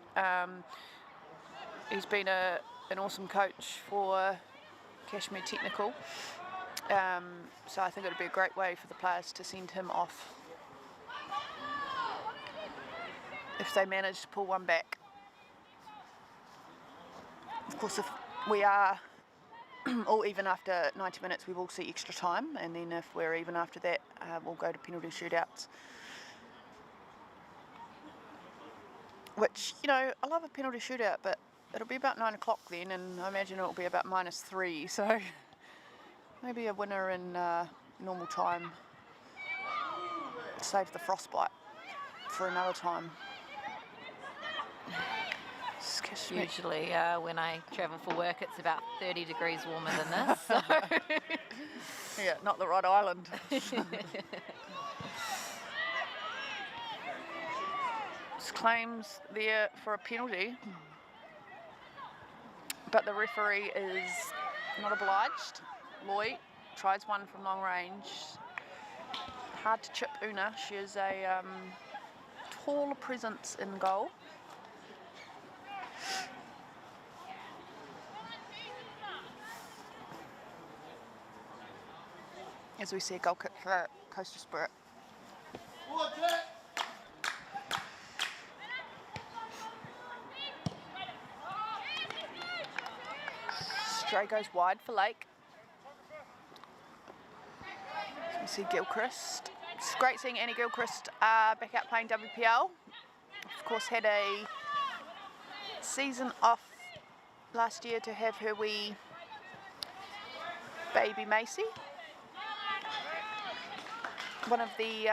He's been an awesome coach for Cashmere Technical, so I think it would be a great way for the players to send him off if they manage to pull one back. Of course, if we are or even after 90 minutes, we will see extra time, and then if we're even after that, we'll go to penalty shootouts. Which, you know, I love a penalty shootout, but it'll be about 9 o'clock then, and I imagine it'll be about -3, so maybe a winner in normal time. Save the frostbite for another time. Usually when I travel for work, it's about 30 degrees warmer than this. So. Yeah, not the right island. Claims there for a penalty, but the referee is not obliged. Loy tries one from long range. Hard to chip Una. She is a tall presence in goal. As we see a goal kick for Coastal Spirit. Stray goes wide for Lake. So we see Gilchrist. It's great seeing Annie Gilchrist back out playing WPL. Of course, had a season off last year to have her wee baby Macy. One of the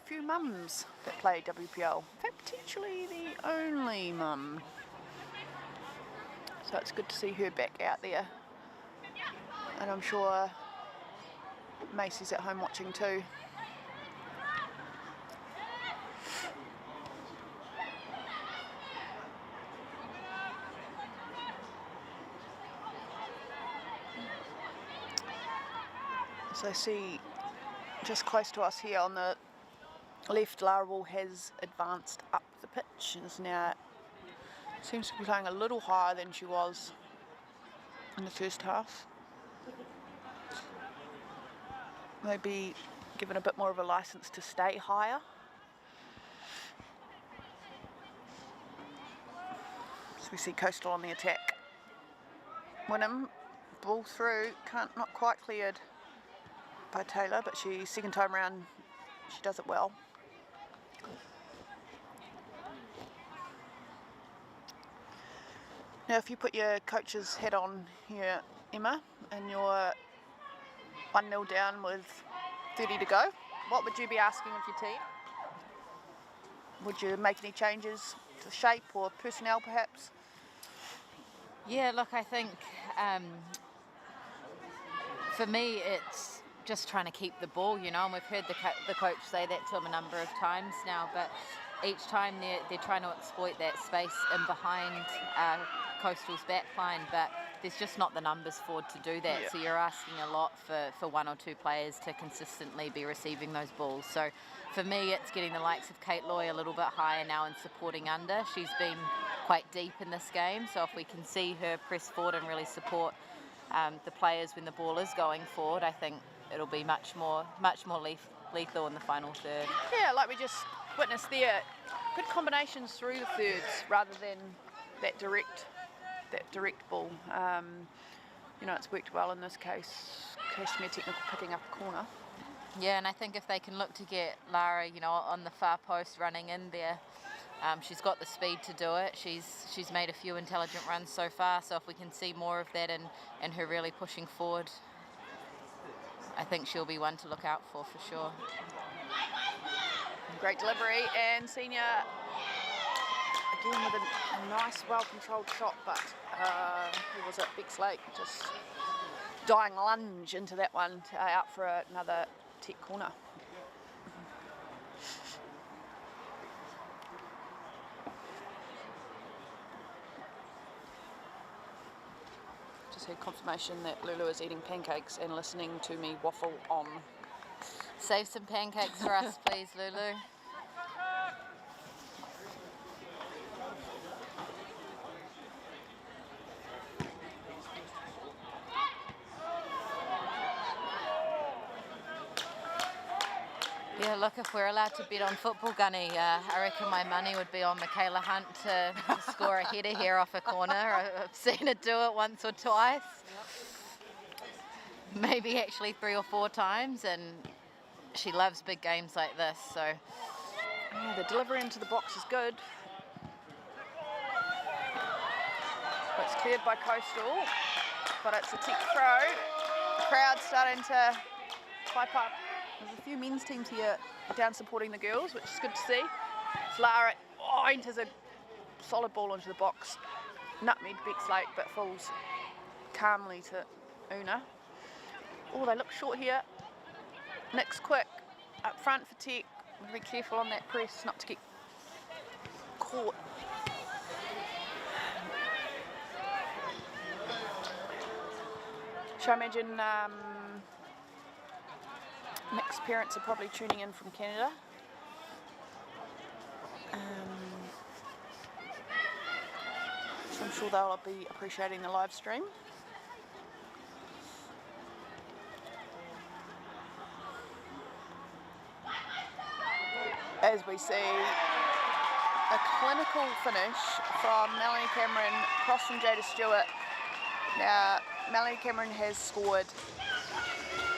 few mums that play WPL. In fact, potentially the only mum. So it's good to see her back out there. And I'm sure Macy's at home watching too. So I see just close to us here on the left, Lara Wall has advanced up the pitch and is now seems to be playing a little higher than she was in the first half. Maybe given a bit more of a license to stay higher. So we see Coastal on the attack. Wynnum, ball through, not quite cleared by Taylor, but second time round, she does it well. Now, if you put your coach's head on here, Emma, and you're 1-0 down with 30 to go, what would you be asking of your team? Would you make any changes to shape or personnel, perhaps? Yeah, look, I think for me, it's just trying to keep the ball, you know, and we've heard the coach say that to him a number of times now, but each time they're trying to exploit that space in behind Coastal's backline, but there's just not the numbers forward to do that. Yeah. So you're asking a lot for one or two players to consistently be receiving those balls. So for me, it's getting the likes of Kate Loy a little bit higher now and supporting under. She's been quite deep in this game, so if we can see her press forward and really support the players when the ball is going forward, I think it'll be much more lethal in the final third. Yeah, like we just witnessed there, good combinations through the thirds rather than that direct ball. It's worked well in this case. Cashmere Technical picking up a corner. Yeah, and I think if they can look to get Lara, on the far post running in there, she's got the speed to do it. She's made a few intelligent runs so far, so if we can see more of that and her really pushing forward, I think she'll be one to look out for sure. Great delivery, and Senior again with a nice, well-controlled shot, but who was it? Bex Lake just dying lunge into that one, out for another Tech corner. Just had confirmation that Lulu is eating pancakes and listening to me waffle on. Save some pancakes for us, please, Lulu. Yeah, look, if we're allowed to bet on football, Gunny, I reckon my money would be on Michaela Hunt to score a header here off a corner. I've seen her do it once or twice. Maybe actually 3 or 4 times, and she loves big games like this, so. Yeah, the delivery into the box is good. It's cleared by Coastal, but it's a Tech throw. The crowd's starting to pipe up. There's a few men's teams here down supporting the girls, which is good to see. It's Lara enters a solid ball into the box. Nutmeg Bex Lake, but falls calmly to Una. Oh, they look short here. Nick's quick up front for Tech. Be careful on that press not to get caught. So I imagine Nick's parents are probably tuning in from Canada. So I'm sure they'll be appreciating the live stream. As we see a clinical finish from Melanie Cameron, cross from Jada Stewart. Now, Melanie Cameron has scored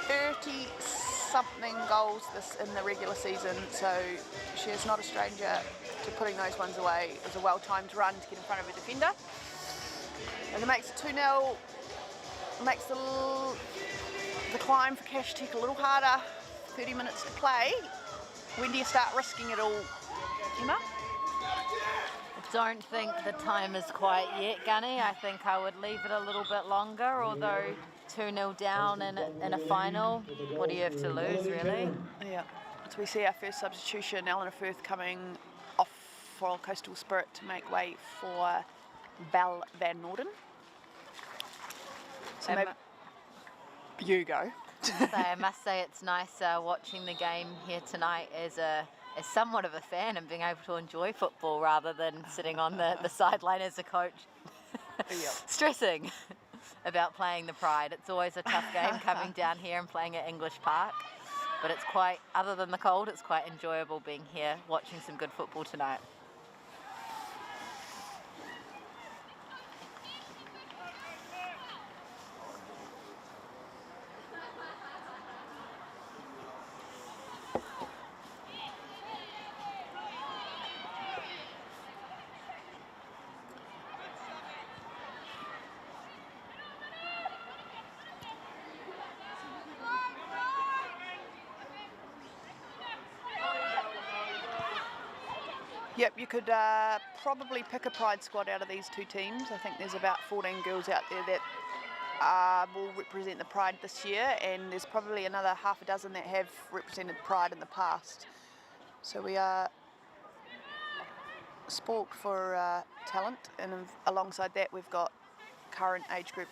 30-something goals in the regular season, so she is not a stranger to putting those ones away. It was a well-timed run to get in front of her defender. And it makes it 2-0, makes the climb for Cash Tech a little harder. 30 minutes to play. When do you start risking it all, Emma? I don't think the time is quite yet, Gunny. I think I would leave it a little bit longer, although 2-0 down in a final, what do you have to lose, really? Yeah. So we see our first substitution, Eleanor Firth coming off for Coastal Spirit to make way for Belle Van Norden. So maybe you go. So I must say it's nice watching the game here tonight as somewhat of a fan and being able to enjoy football rather than sitting on the sideline as a coach stressing about playing the Pride. It's always a tough game coming down here and playing at English Park, but it's quite, other than the cold, it's quite enjoyable being here watching some good football tonight. Yep, you could probably pick a Pride squad out of these two teams. I think there's about 14 girls out there that will represent the Pride this year, and there's probably another half a dozen that have represented Pride in the past. So we are spoilt for talent, and alongside that we've got current age group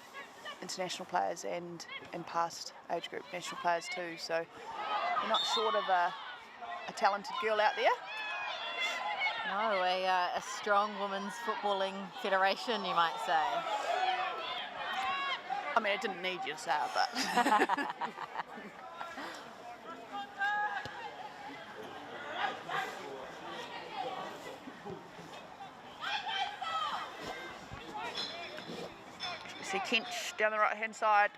international players and past age group national players too. So we're not short of a talented girl out there. No, a strong women's footballing federation, you might say. I mean, I didn't need you to say it, but... We see Kench down the right-hand side.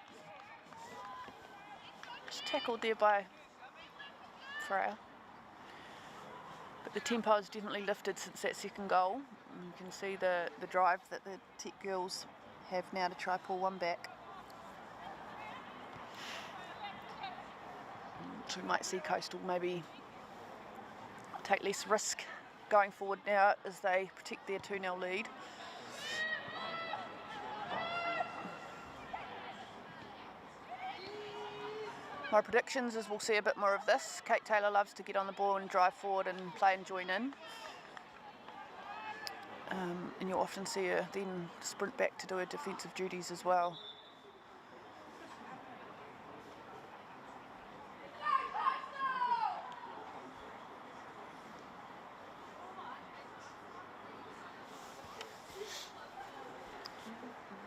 Just tackled there by Freya. But the tempo has definitely lifted since that second goal. And you can see the drive that the Tech girls have now to try pull one back. So we might see Coastal maybe take less risk going forward now as they protect their 2-0 lead. My predictions is we'll see a bit more of this. Kate Taylor loves to get on the ball and drive forward and play and join in. And you'll often see her then sprint back to do her defensive duties as well.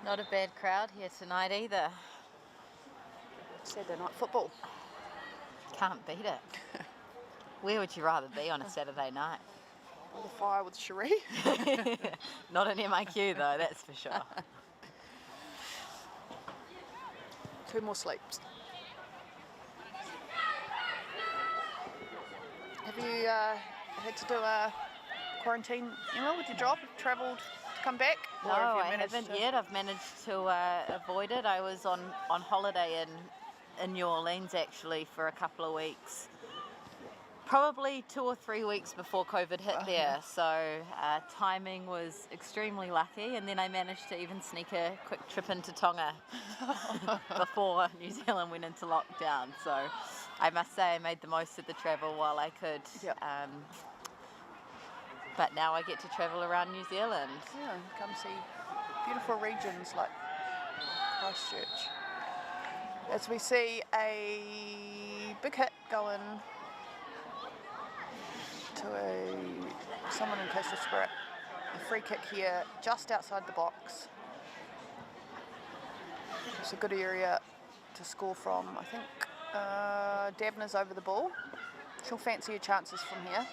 Not a bad crowd here tonight either. Saturday night football. Can't beat it. Where would you rather be on a Saturday night? By the fire with Cherie. Not an MIQ though, that's for sure. 2 more sleeps. Have you had to do a quarantine, Emma, with your job? Travelled to come back? No, I haven't yet. I've managed to avoid it. I was on holiday in New Orleans actually for a couple of weeks. Probably 2 or 3 weeks before COVID hit there, so timing was extremely lucky, and then I managed to even sneak a quick trip into Tonga before New Zealand went into lockdown, so I must say I made the most of the travel while I could. Yep. But now I get to travel around New Zealand. Yeah, come see beautiful regions like Christchurch. As we see a big hit going to someone in Coastal Spirit. A free kick here just outside the box. It's a good area to score from. I think Dabner's over the ball. She'll fancy her chances from here.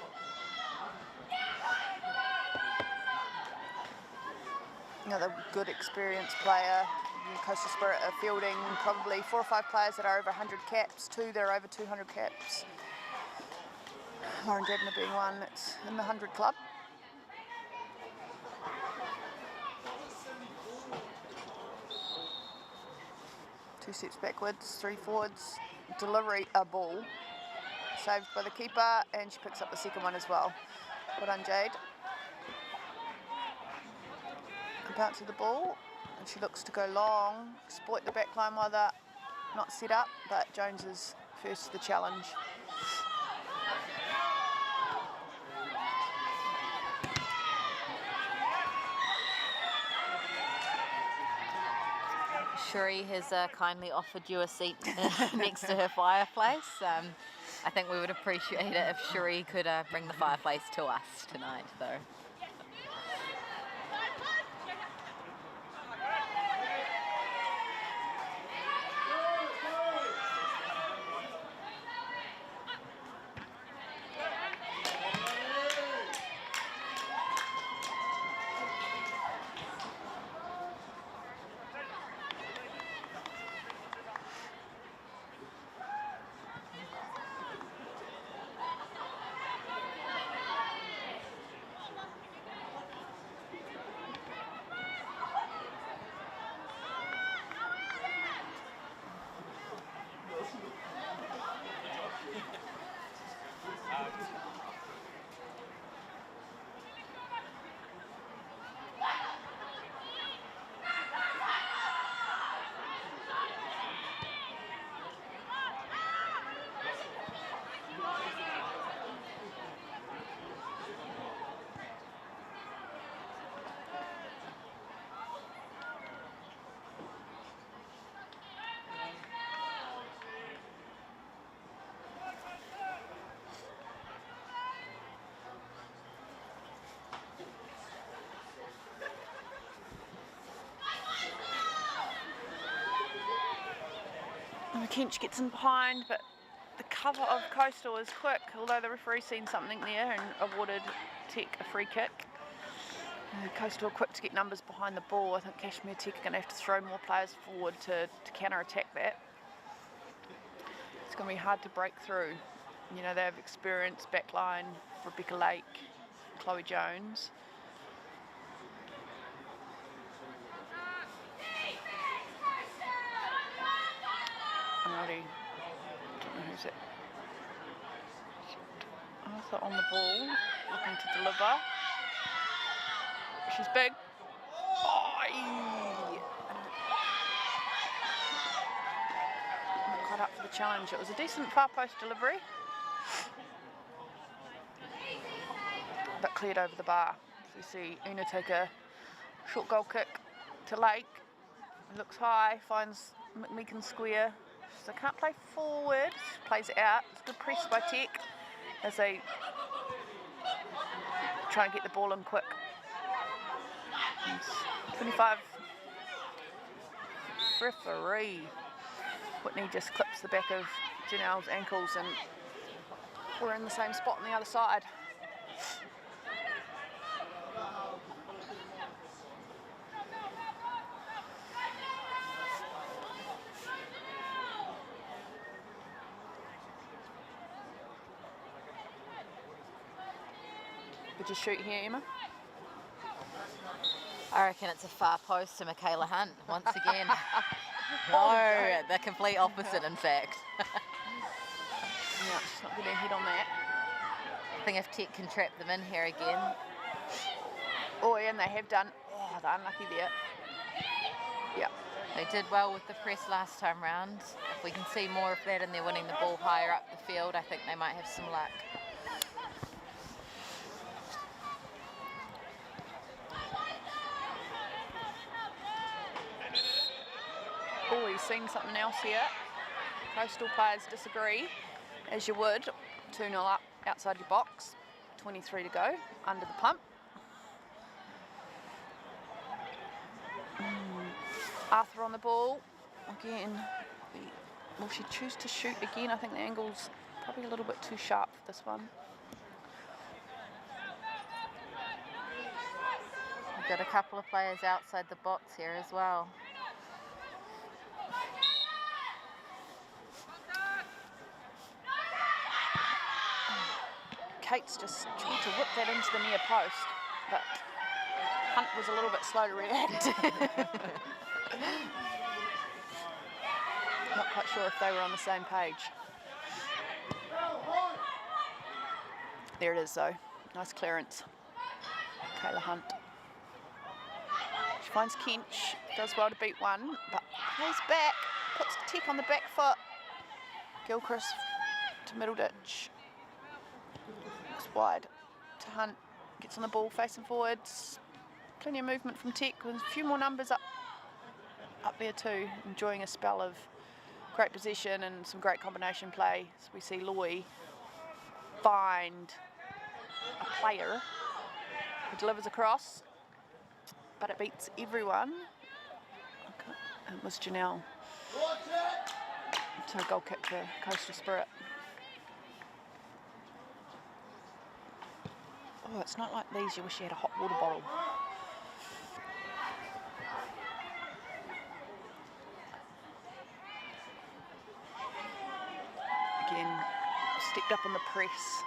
Another good experienced player. Coastal Spirit are fielding probably 4 or 5 players that are over 100 caps, 2 that are over 200 caps. Lauren Dabner being one that's in the 100 club. Two steps backwards, 3 forwards, delivery, a ball. Saved by the keeper, and she picks up the second one as well. Well done, Jade. Bounce to the ball, and she looks to go long, exploit the back line while they're not set up, but Jones is first to the challenge. Cherie has kindly offered you a seat next to her fireplace. I think we would appreciate it if Cherie could bring the fireplace to us tonight, though. Kench gets in behind, but the cover of Coastal is quick, although the referee's seen something there and awarded Tech a free kick. Coastal are quick to get numbers behind the ball. I think Cashmere Tech are going to have to throw more players forward to counter-attack that. It's going to be hard to break through. You know, they have experienced backline, Rebecca Lake, Chloe Jones. Alrighty, don't know who's it. Arthur on the ball, looking to deliver. She's big. Not quite up for the challenge. It was a decent far post delivery, but cleared over the bar. So you see Una take a short goal kick to Lake. It looks high, finds McMeekin square. So can't play forward, plays it out. It's good press by Tech as they try and get the ball in quick. 25 referee. Whitney just clips the back of Janelle's ankles and we're in the same spot on the other side. Would you shoot here, Emma? I reckon it's a far post to Michaela Hunt once again. No, the complete opposite, in fact. Yeah, she's not getting a hit on that. I think if Tech can trap them in here again. Oh, yeah, and they have done. Oh, they're unlucky there. Yeah. They did well with the press last time round. If we can see more of that and they're winning the ball higher up the field, I think they might have some luck. Oh, he's seen something else here. Coastal players disagree, as you would. 2-0 up outside your box. 23 to go, under the pump. Arthur on the ball. Again, will she choose to shoot again? I think the angle's probably a little bit too sharp for this one. We've got a couple of players outside the box here as well. Kate's just tried to whip that into the near post, but Hunt was a little bit slow to react. Not quite sure if they were on the same page. There it is though, nice clearance. Kayla Hunt. She finds Kench, does well to beat one, but plays back, puts Tech on the back foot. Gilchrist to middle ditch. Wide to Hunt, gets on the ball facing forwards. Plenty of movement from Tech with a few more numbers up there too, enjoying a spell of great possession and some great combination play. So we see Loy find a player who delivers across, but it beats everyone. Okay. It was Janelle. So a goal kick for Coastal Spirit. Oh, it's not like these you wish you had a hot water bottle. Again, stepped up on the press.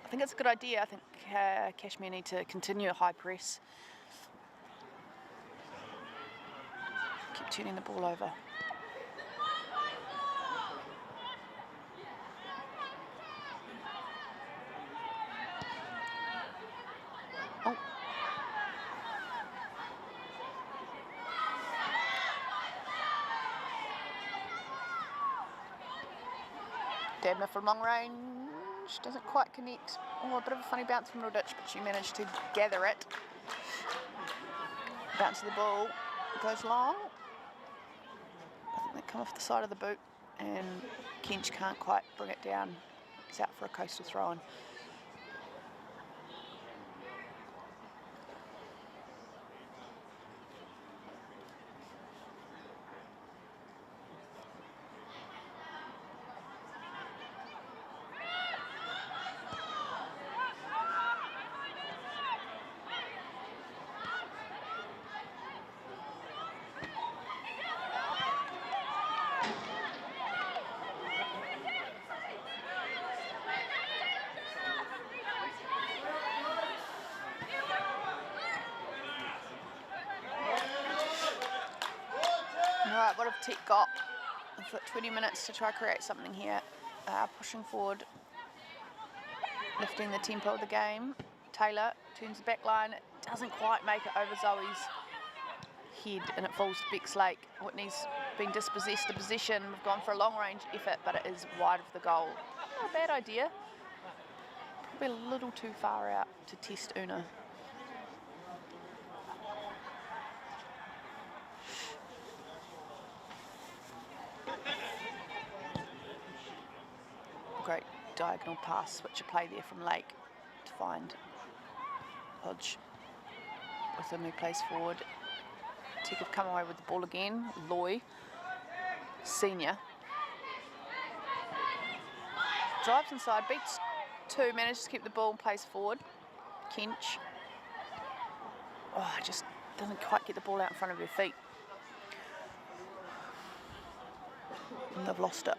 I think it's a good idea. I think Cashmere need to continue a high press. Keep turning the ball over. Oh. Dabner from long range, doesn't quite connect. Oh, a bit of a funny bounce from middle ditch, but she managed to gather it. Bounce of the ball, goes long. I think they come off the side of the boot, and Kench can't quite bring it down. It's out for a Coastal throw-in. what have Tech got? We've got 20 minutes to try to create something here. Pushing forward, lifting the tempo of the game. Taylor turns the back line, it doesn't quite make it over Zoe's head and it falls to Bex Lake. Whitney's been dispossessed of possession. We've gone for a long range effort, but it is wide of the goal. Not a bad idea. Probably a little too far out to test Una. Great diagonal pass, switch of play there from Lake to find Hodge with him who plays forward. Tech have come away with the ball again. Loy, senior. Drives inside, beats two, manages to keep the ball and plays forward. Kench. Oh, just doesn't quite get the ball out in front of her feet. And they've lost it.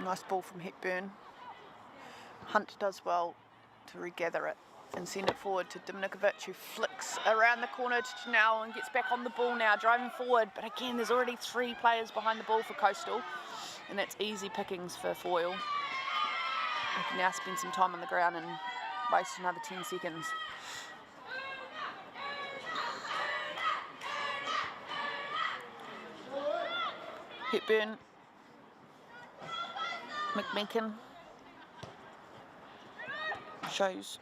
Nice ball from Hepburn. Hunt does well to regather it and send it forward to Dominikovic, who flicks around the corner to Janelle and gets back on the ball now, driving forward. But again, there's already three players behind the ball for Coastal, and that's easy pickings for Foyle. We can now spend some time on the ground and waste another 10 seconds. Hepburn. McMeekin shows,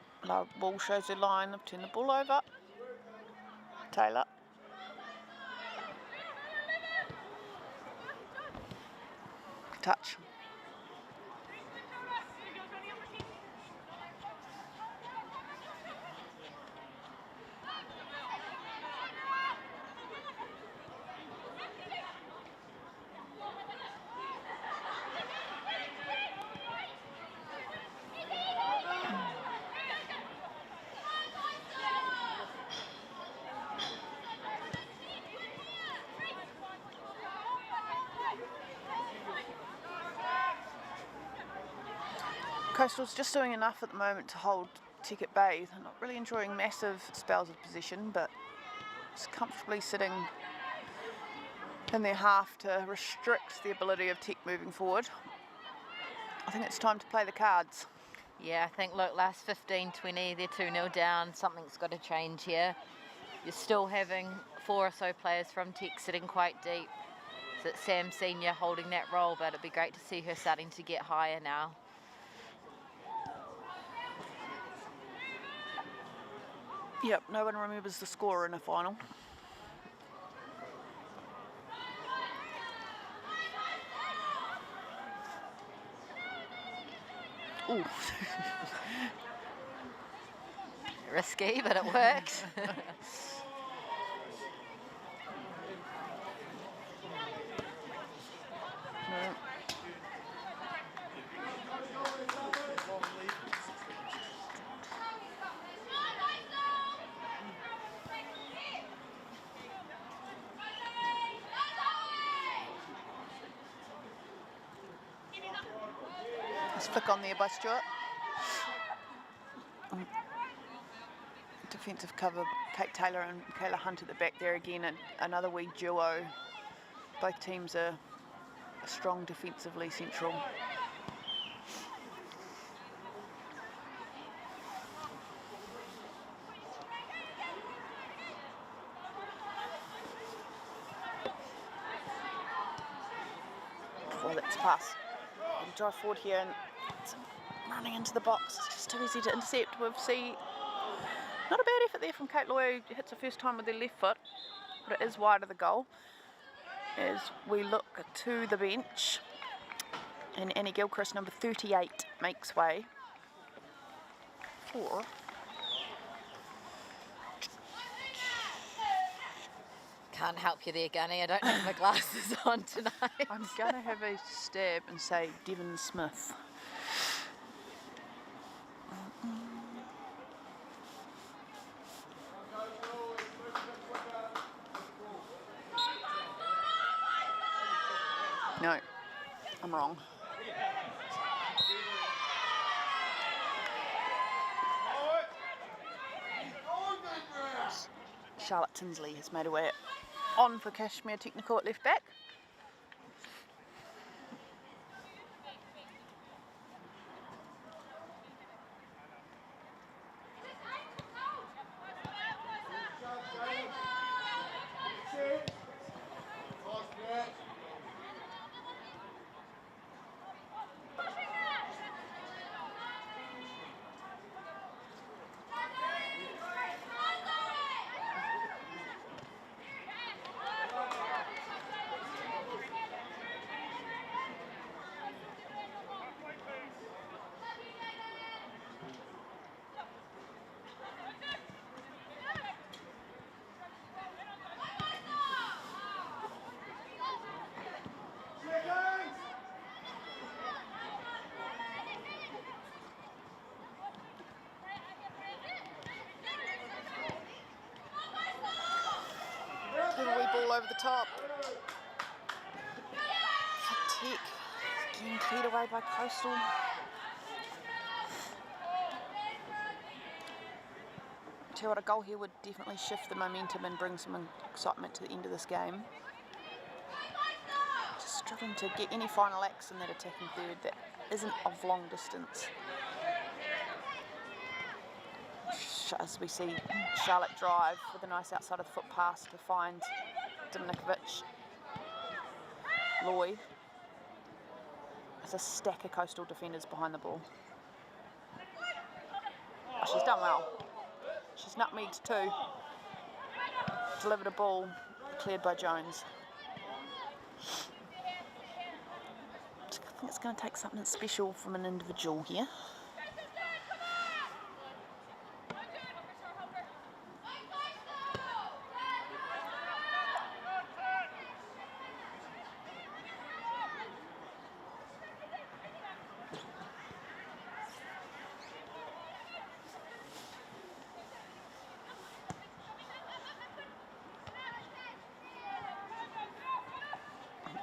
ball shows the line, they've turned the ball over. Taylor. Touch. Coastal's just doing enough at the moment to hold Tech at bay. They're not really enjoying massive spells of possession, but just comfortably sitting in their half to restrict the ability of Tech moving forward. I think it's time to play the cards. Yeah, I think, look, last 15, 20, they're 2-0 down. Something's got to change here. You're still having 4 or so players from Tech sitting quite deep. So it's Sam Senior holding that role, but it'd be great to see her starting to get higher now. Yep, no one remembers the score in a final. Ooh. Risky, but it worked. No. Let's flick on there by Stewart. Defensive cover, Kate Taylor and Kayla Hunt at the back there again, and another wee duo. Both teams are strong defensively central. Well, let's pass. We'll drive forward here and running into the box. It's just too easy to intercept. We'll see. Not a bad effort there from Kate Loy, who hits the first time with their left foot, but it is wide of the goal. As we look to the bench, and Annie Gilchrist, number 38, makes way for Can't help you there, Gunny. I don't have my glasses on tonight. I'm going to have a stab and say Devon Smith. No, I'm wrong. Charlotte Tinsley has made her way on for Cashmere Technical at left back. Little wee ball over the top. Tech again cleared away by Coastal. Tell you what, a goal here would definitely shift the momentum and bring some excitement to the end of this game. Just struggling to get any final acts in that attacking third that isn't of long distance. As we see Charlotte drive with a nice outside of the foot pass to find Dimnikovic. Loy. There's a stack of Coastal defenders behind the ball. Oh, she's done well. She's nutmegged too. Delivered a ball, cleared by Jones. I think it's going to take something special from an individual here.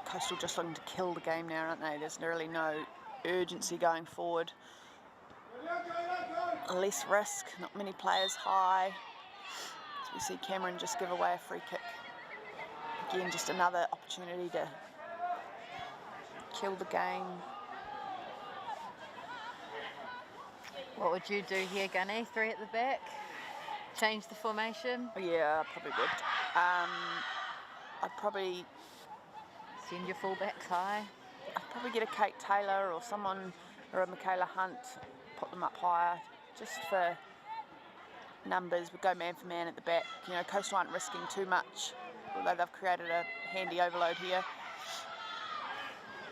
Coastal just looking to kill the game now, aren't they? There's really no urgency going forward. Less risk, not many players high. So we see Cameron just give away a free kick. Again, just another opportunity to kill the game. What would you do here, Gunny? 3 at the back? Change the formation? Yeah, I probably would. I'd probably send your fullbacks high? I'd probably get a Kate Taylor or someone, or a Michaela Hunt, put them up higher, just for numbers. We'd go man for man at the back. You know, Coastal aren't risking too much, although they've created a handy overload here.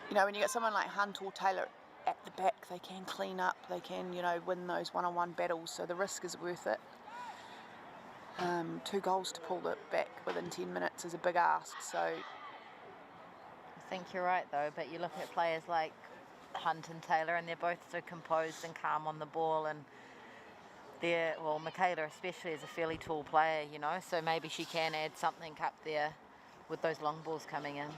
You know, when you get someone like Hunt or Taylor at the back, they can clean up, they can, you know, win those one-on-one battles, so the risk is worth it. 2 goals to pull it back within 10 minutes is a big ask, so... I think you're right though, but you look at players like Hunt and Taylor and they're both so composed and calm on the ball, and they're, well, Michaela especially is a fairly tall player, you know, so maybe she can add something up there with those long balls coming in.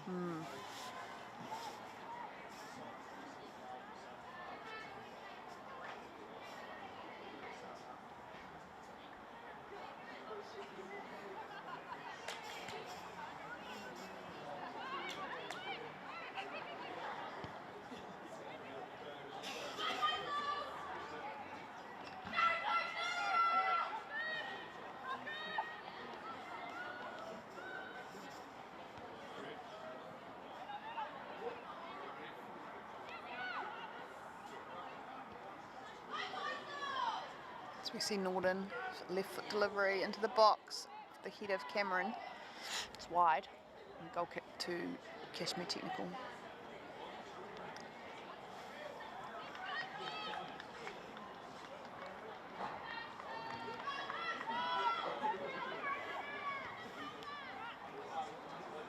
We see Norden, left foot delivery into the box, the head of Cameron. It's wide, and goal kick to Cashmere Technical.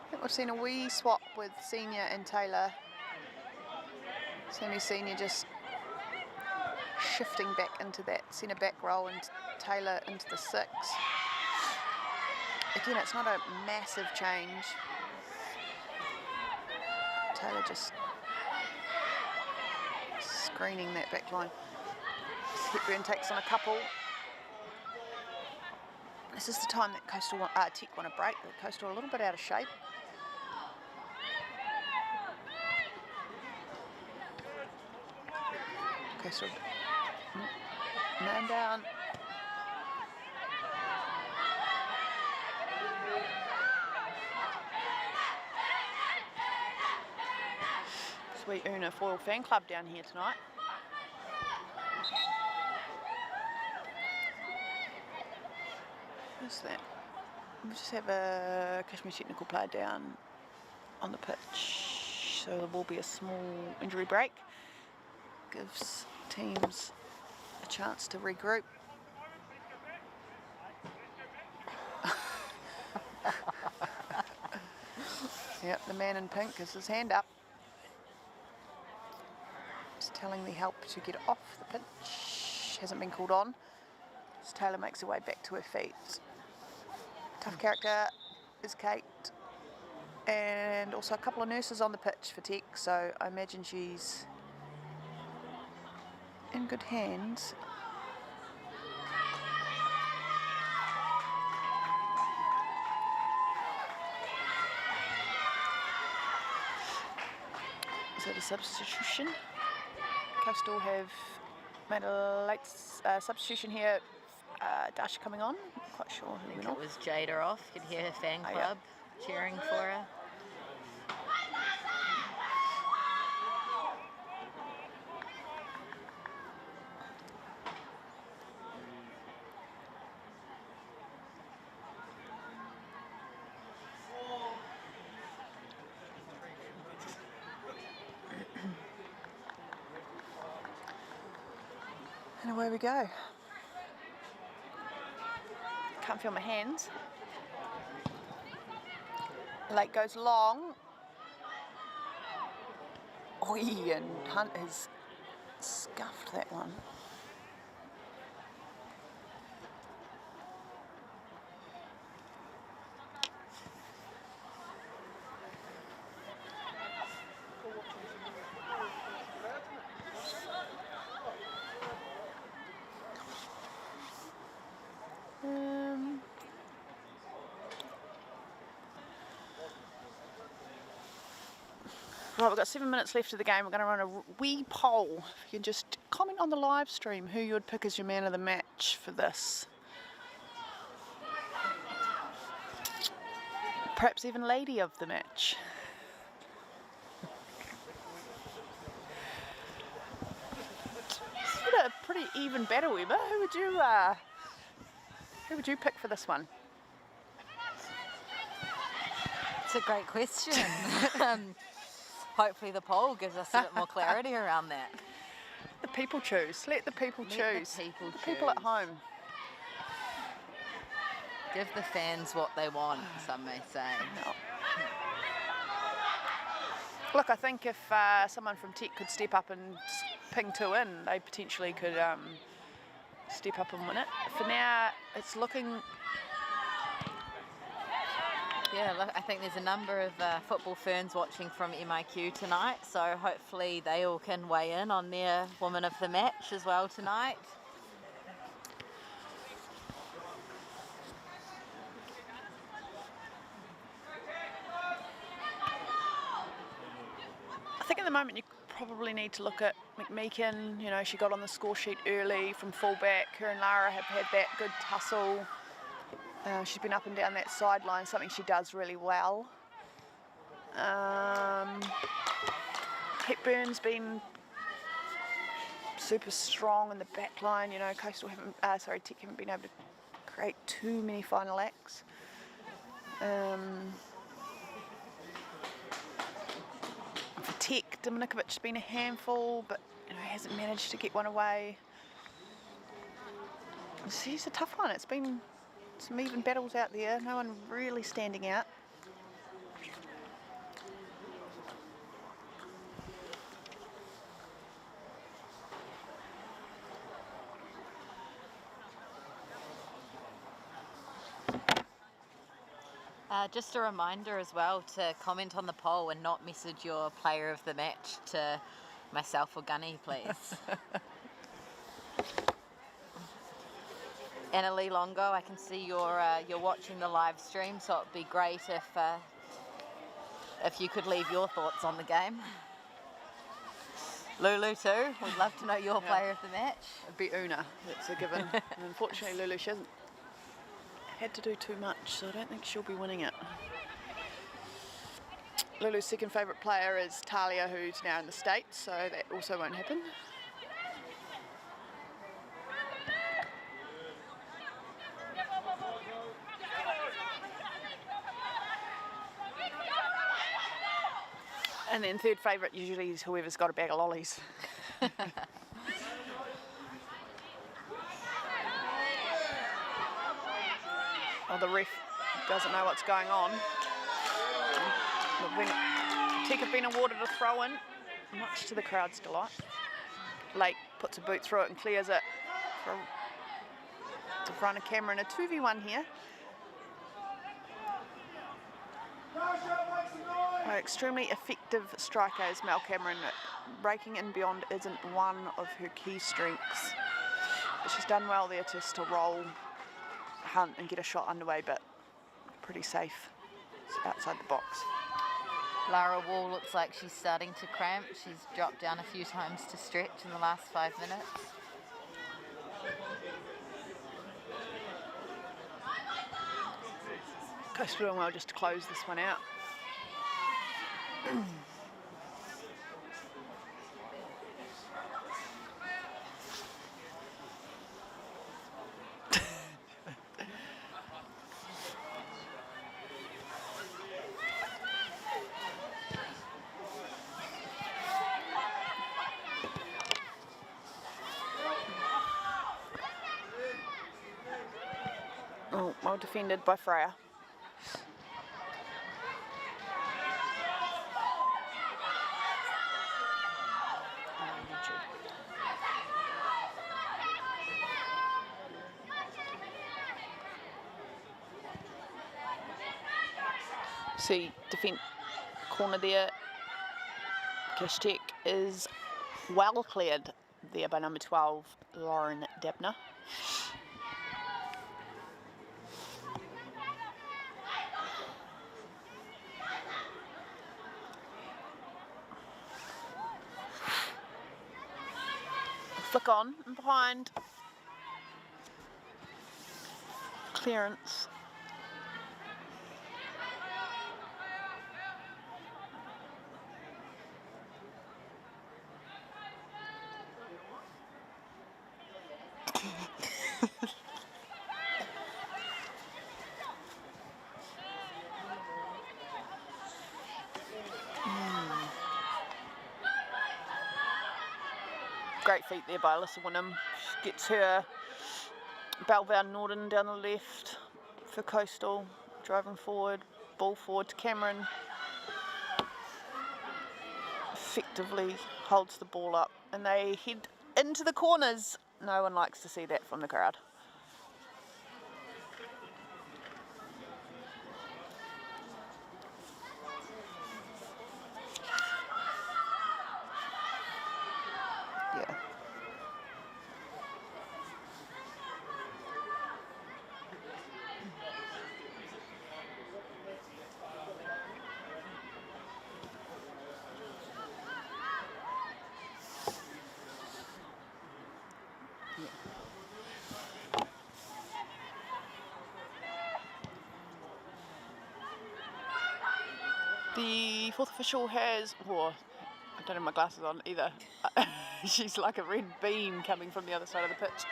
I think we've seen a wee swap with Senior and Taylor. Senior just shifting back into that centre back role and Taylor into the 6. Again, it's not a massive change. Taylor just screening that back line. Hepburn takes on a couple. This is the time that Tech want to break. Coastal a little bit out of shape. Coastal man down. Sweet Una Foil Fan Club down here tonight. Who's that? We just have a Cashmere technical player down on the pitch, so there will be a small injury break. Gives teams a chance to regroup. Yep, the man in pink has his hand up. He's telling the help to get off the pitch. Hasn't been called on. As Taylor makes her way back to her feet. Tough character is Kate. And also a couple of nurses on the pitch for Tech, so I imagine she's in good hands. Is that a substitution? Coastal have made a late substitution here. Dash coming on. Not quite sure who I think went off. it was Jada off. You could hear her fan club cheering for her. And away we go. Can't feel my hands. Lake goes long. Oi, and Hunt has scuffed that one. Right, we've got 7 minutes left of the game. We're going to run a wee poll. If you can just comment on the live stream who you would pick as your man of the match for this. Perhaps even lady of the match. It's been a pretty even battle, Emma. Who would you pick for this one? It's a great question. Hopefully the poll gives us a bit more clarity around that. The people choose. Let the people choose. The people at home. Give the fans what they want, some may say. No. Look, I think if someone from Tech could step up and ping two in, they potentially could step up and win it. For now, it's looking... Yeah, look, I think there's a number of football ferns watching from MIQ tonight, so hopefully they all can weigh in on their woman of the match as well tonight. I think at the moment you probably need to look at McMeekin. You know, she got on the score sheet early from fullback. Her and Lara have had that good tussle. She's been up and down that sideline, something she does really well. Hepburn's been super strong in the back line. You know, Tech haven't been able to create too many final acts. For Tech, Dominikovic been a handful, but you know, hasn't managed to get one away. It's a tough one. It's been some even battles out there, no one really standing out. Just a reminder as well to comment on the poll and not message your player of the match to myself or Gunny, please. Annalie Longo, I can see you're watching the live stream, so it'd be great if you could leave your thoughts on the game. Lulu too, we'd love to know your player of the match. It'd be Una, that's a given. And unfortunately, Lulu, she hasn't had to do too much, so I don't think she'll be winning it. Lulu's second favourite player is Talia, who's now in the States, so that also won't happen. And then third favourite usually is whoever's got a bag of lollies. Oh, the ref doesn't know what's going on. Teak have been awarded a throw-in, much to the crowd's delight. Lake puts a boot through it and clears it to front of camera in a 2v1 here. An extremely effective striker is Mel Cameron. Breaking in beyond isn't one of her key strengths. But she's done well there just to roll, hunt and get a shot underway, but pretty safe. It's outside the box. Lara Wall looks like she's starting to cramp. She's dropped down a few times to stretch in the last 5 minutes. Coast doing well just to close this one out. Oh, well defended by Freya. See, defend corner there. Cashmere is well cleared there by number 12, Lauren Debner. Flick on and behind. Clearance. Great feet there by Alyssa Wynnum. She gets her Belval Norden down the left for Coastal. Driving forward, ball forward to Cameron. Effectively holds the ball up and they head into the corners. No one likes to see that from the crowd. Yeah. The fourth official has, I don't have my glasses on either. She's like a red beam coming from the other side of the pitch.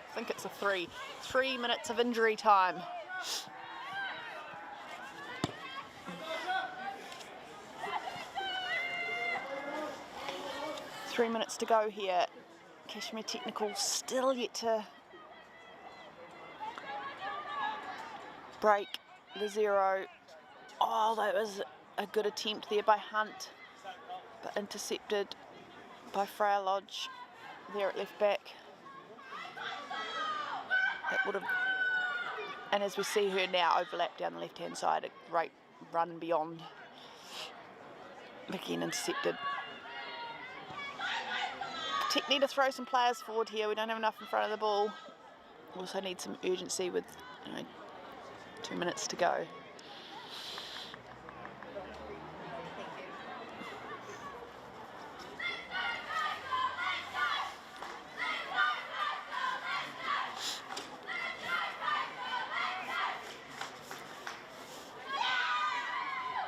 I think it's a 3. 3 minutes of injury time. Three minutes to go here. Cashmere Technical still yet to break the 0. Oh, that was a good attempt there by Hunt, but intercepted by Freya Lodge there at left back. That would have And as we see her now overlap down the left-hand side, a great run beyond. Again intercepted. Tech need to throw some players forward here. We don't have enough in front of the ball. Also need some urgency with 2 minutes to go.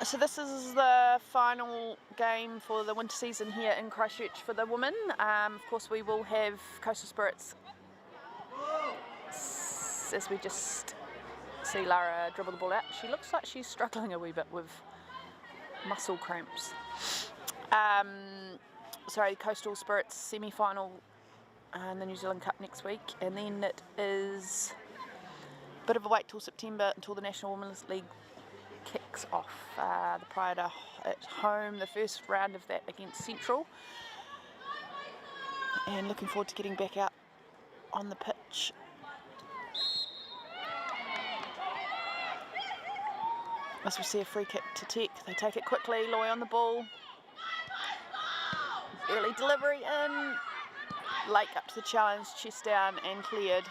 So this is the final game for the winter season here in Christchurch for the women. Of course we will have Coastal Spirits, as we just see Lara dribble the ball out. She looks like she's struggling a wee bit with muscle cramps. Sorry, Coastal Spirits semi-final in the New Zealand Cup next week, and then it is a bit of a wait till September until the National Women's League kicks off. The Pride are at home, the first round of that against Central, and looking forward to getting back out on the pitch. As we see a free kick to Tech, they take it quickly. Loy on the ball, early delivery in, Lake up to the challenge, chest down and cleared.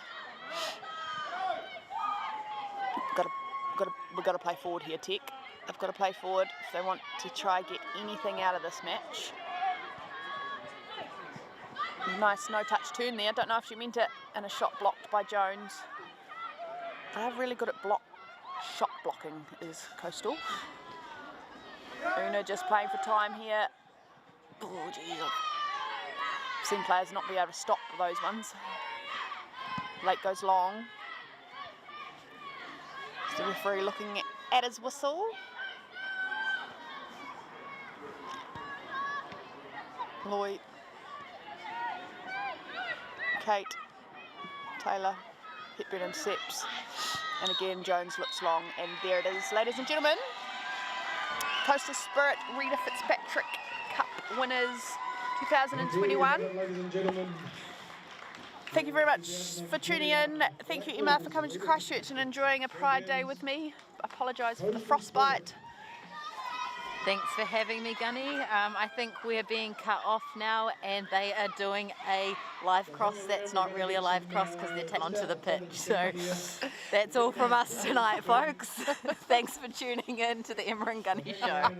We've got to play forward here, Tech. They've got to play forward if they want to try get anything out of this match. Nice no-touch turn there. Don't know if she meant it, and a shot blocked by Jones. They're really good at shot blocking, is Coastal. Una just playing for time here. Oh, geez. I've seen players not be able to stop those ones. Lake goes long. The referee looking at his whistle. Lloyd, Kate, Taylor, Hepburn intercepts, and again Jones looks long, and there it is, ladies and gentlemen. Coastal Spirit Reta Fitzpatrick Cup winners 2021. Ladies and gentlemen. Thank you very much for tuning in. Thank you, Emma, for coming to Christchurch and enjoying a Pride Day with me. I apologise for the frostbite. Thanks for having me, Gunny. I think we're being cut off now, and they are doing a live cross that's not really a live cross because they're taking onto the pitch. So that's all from us tonight, folks. Thanks for tuning in to the Emma and Gunny show.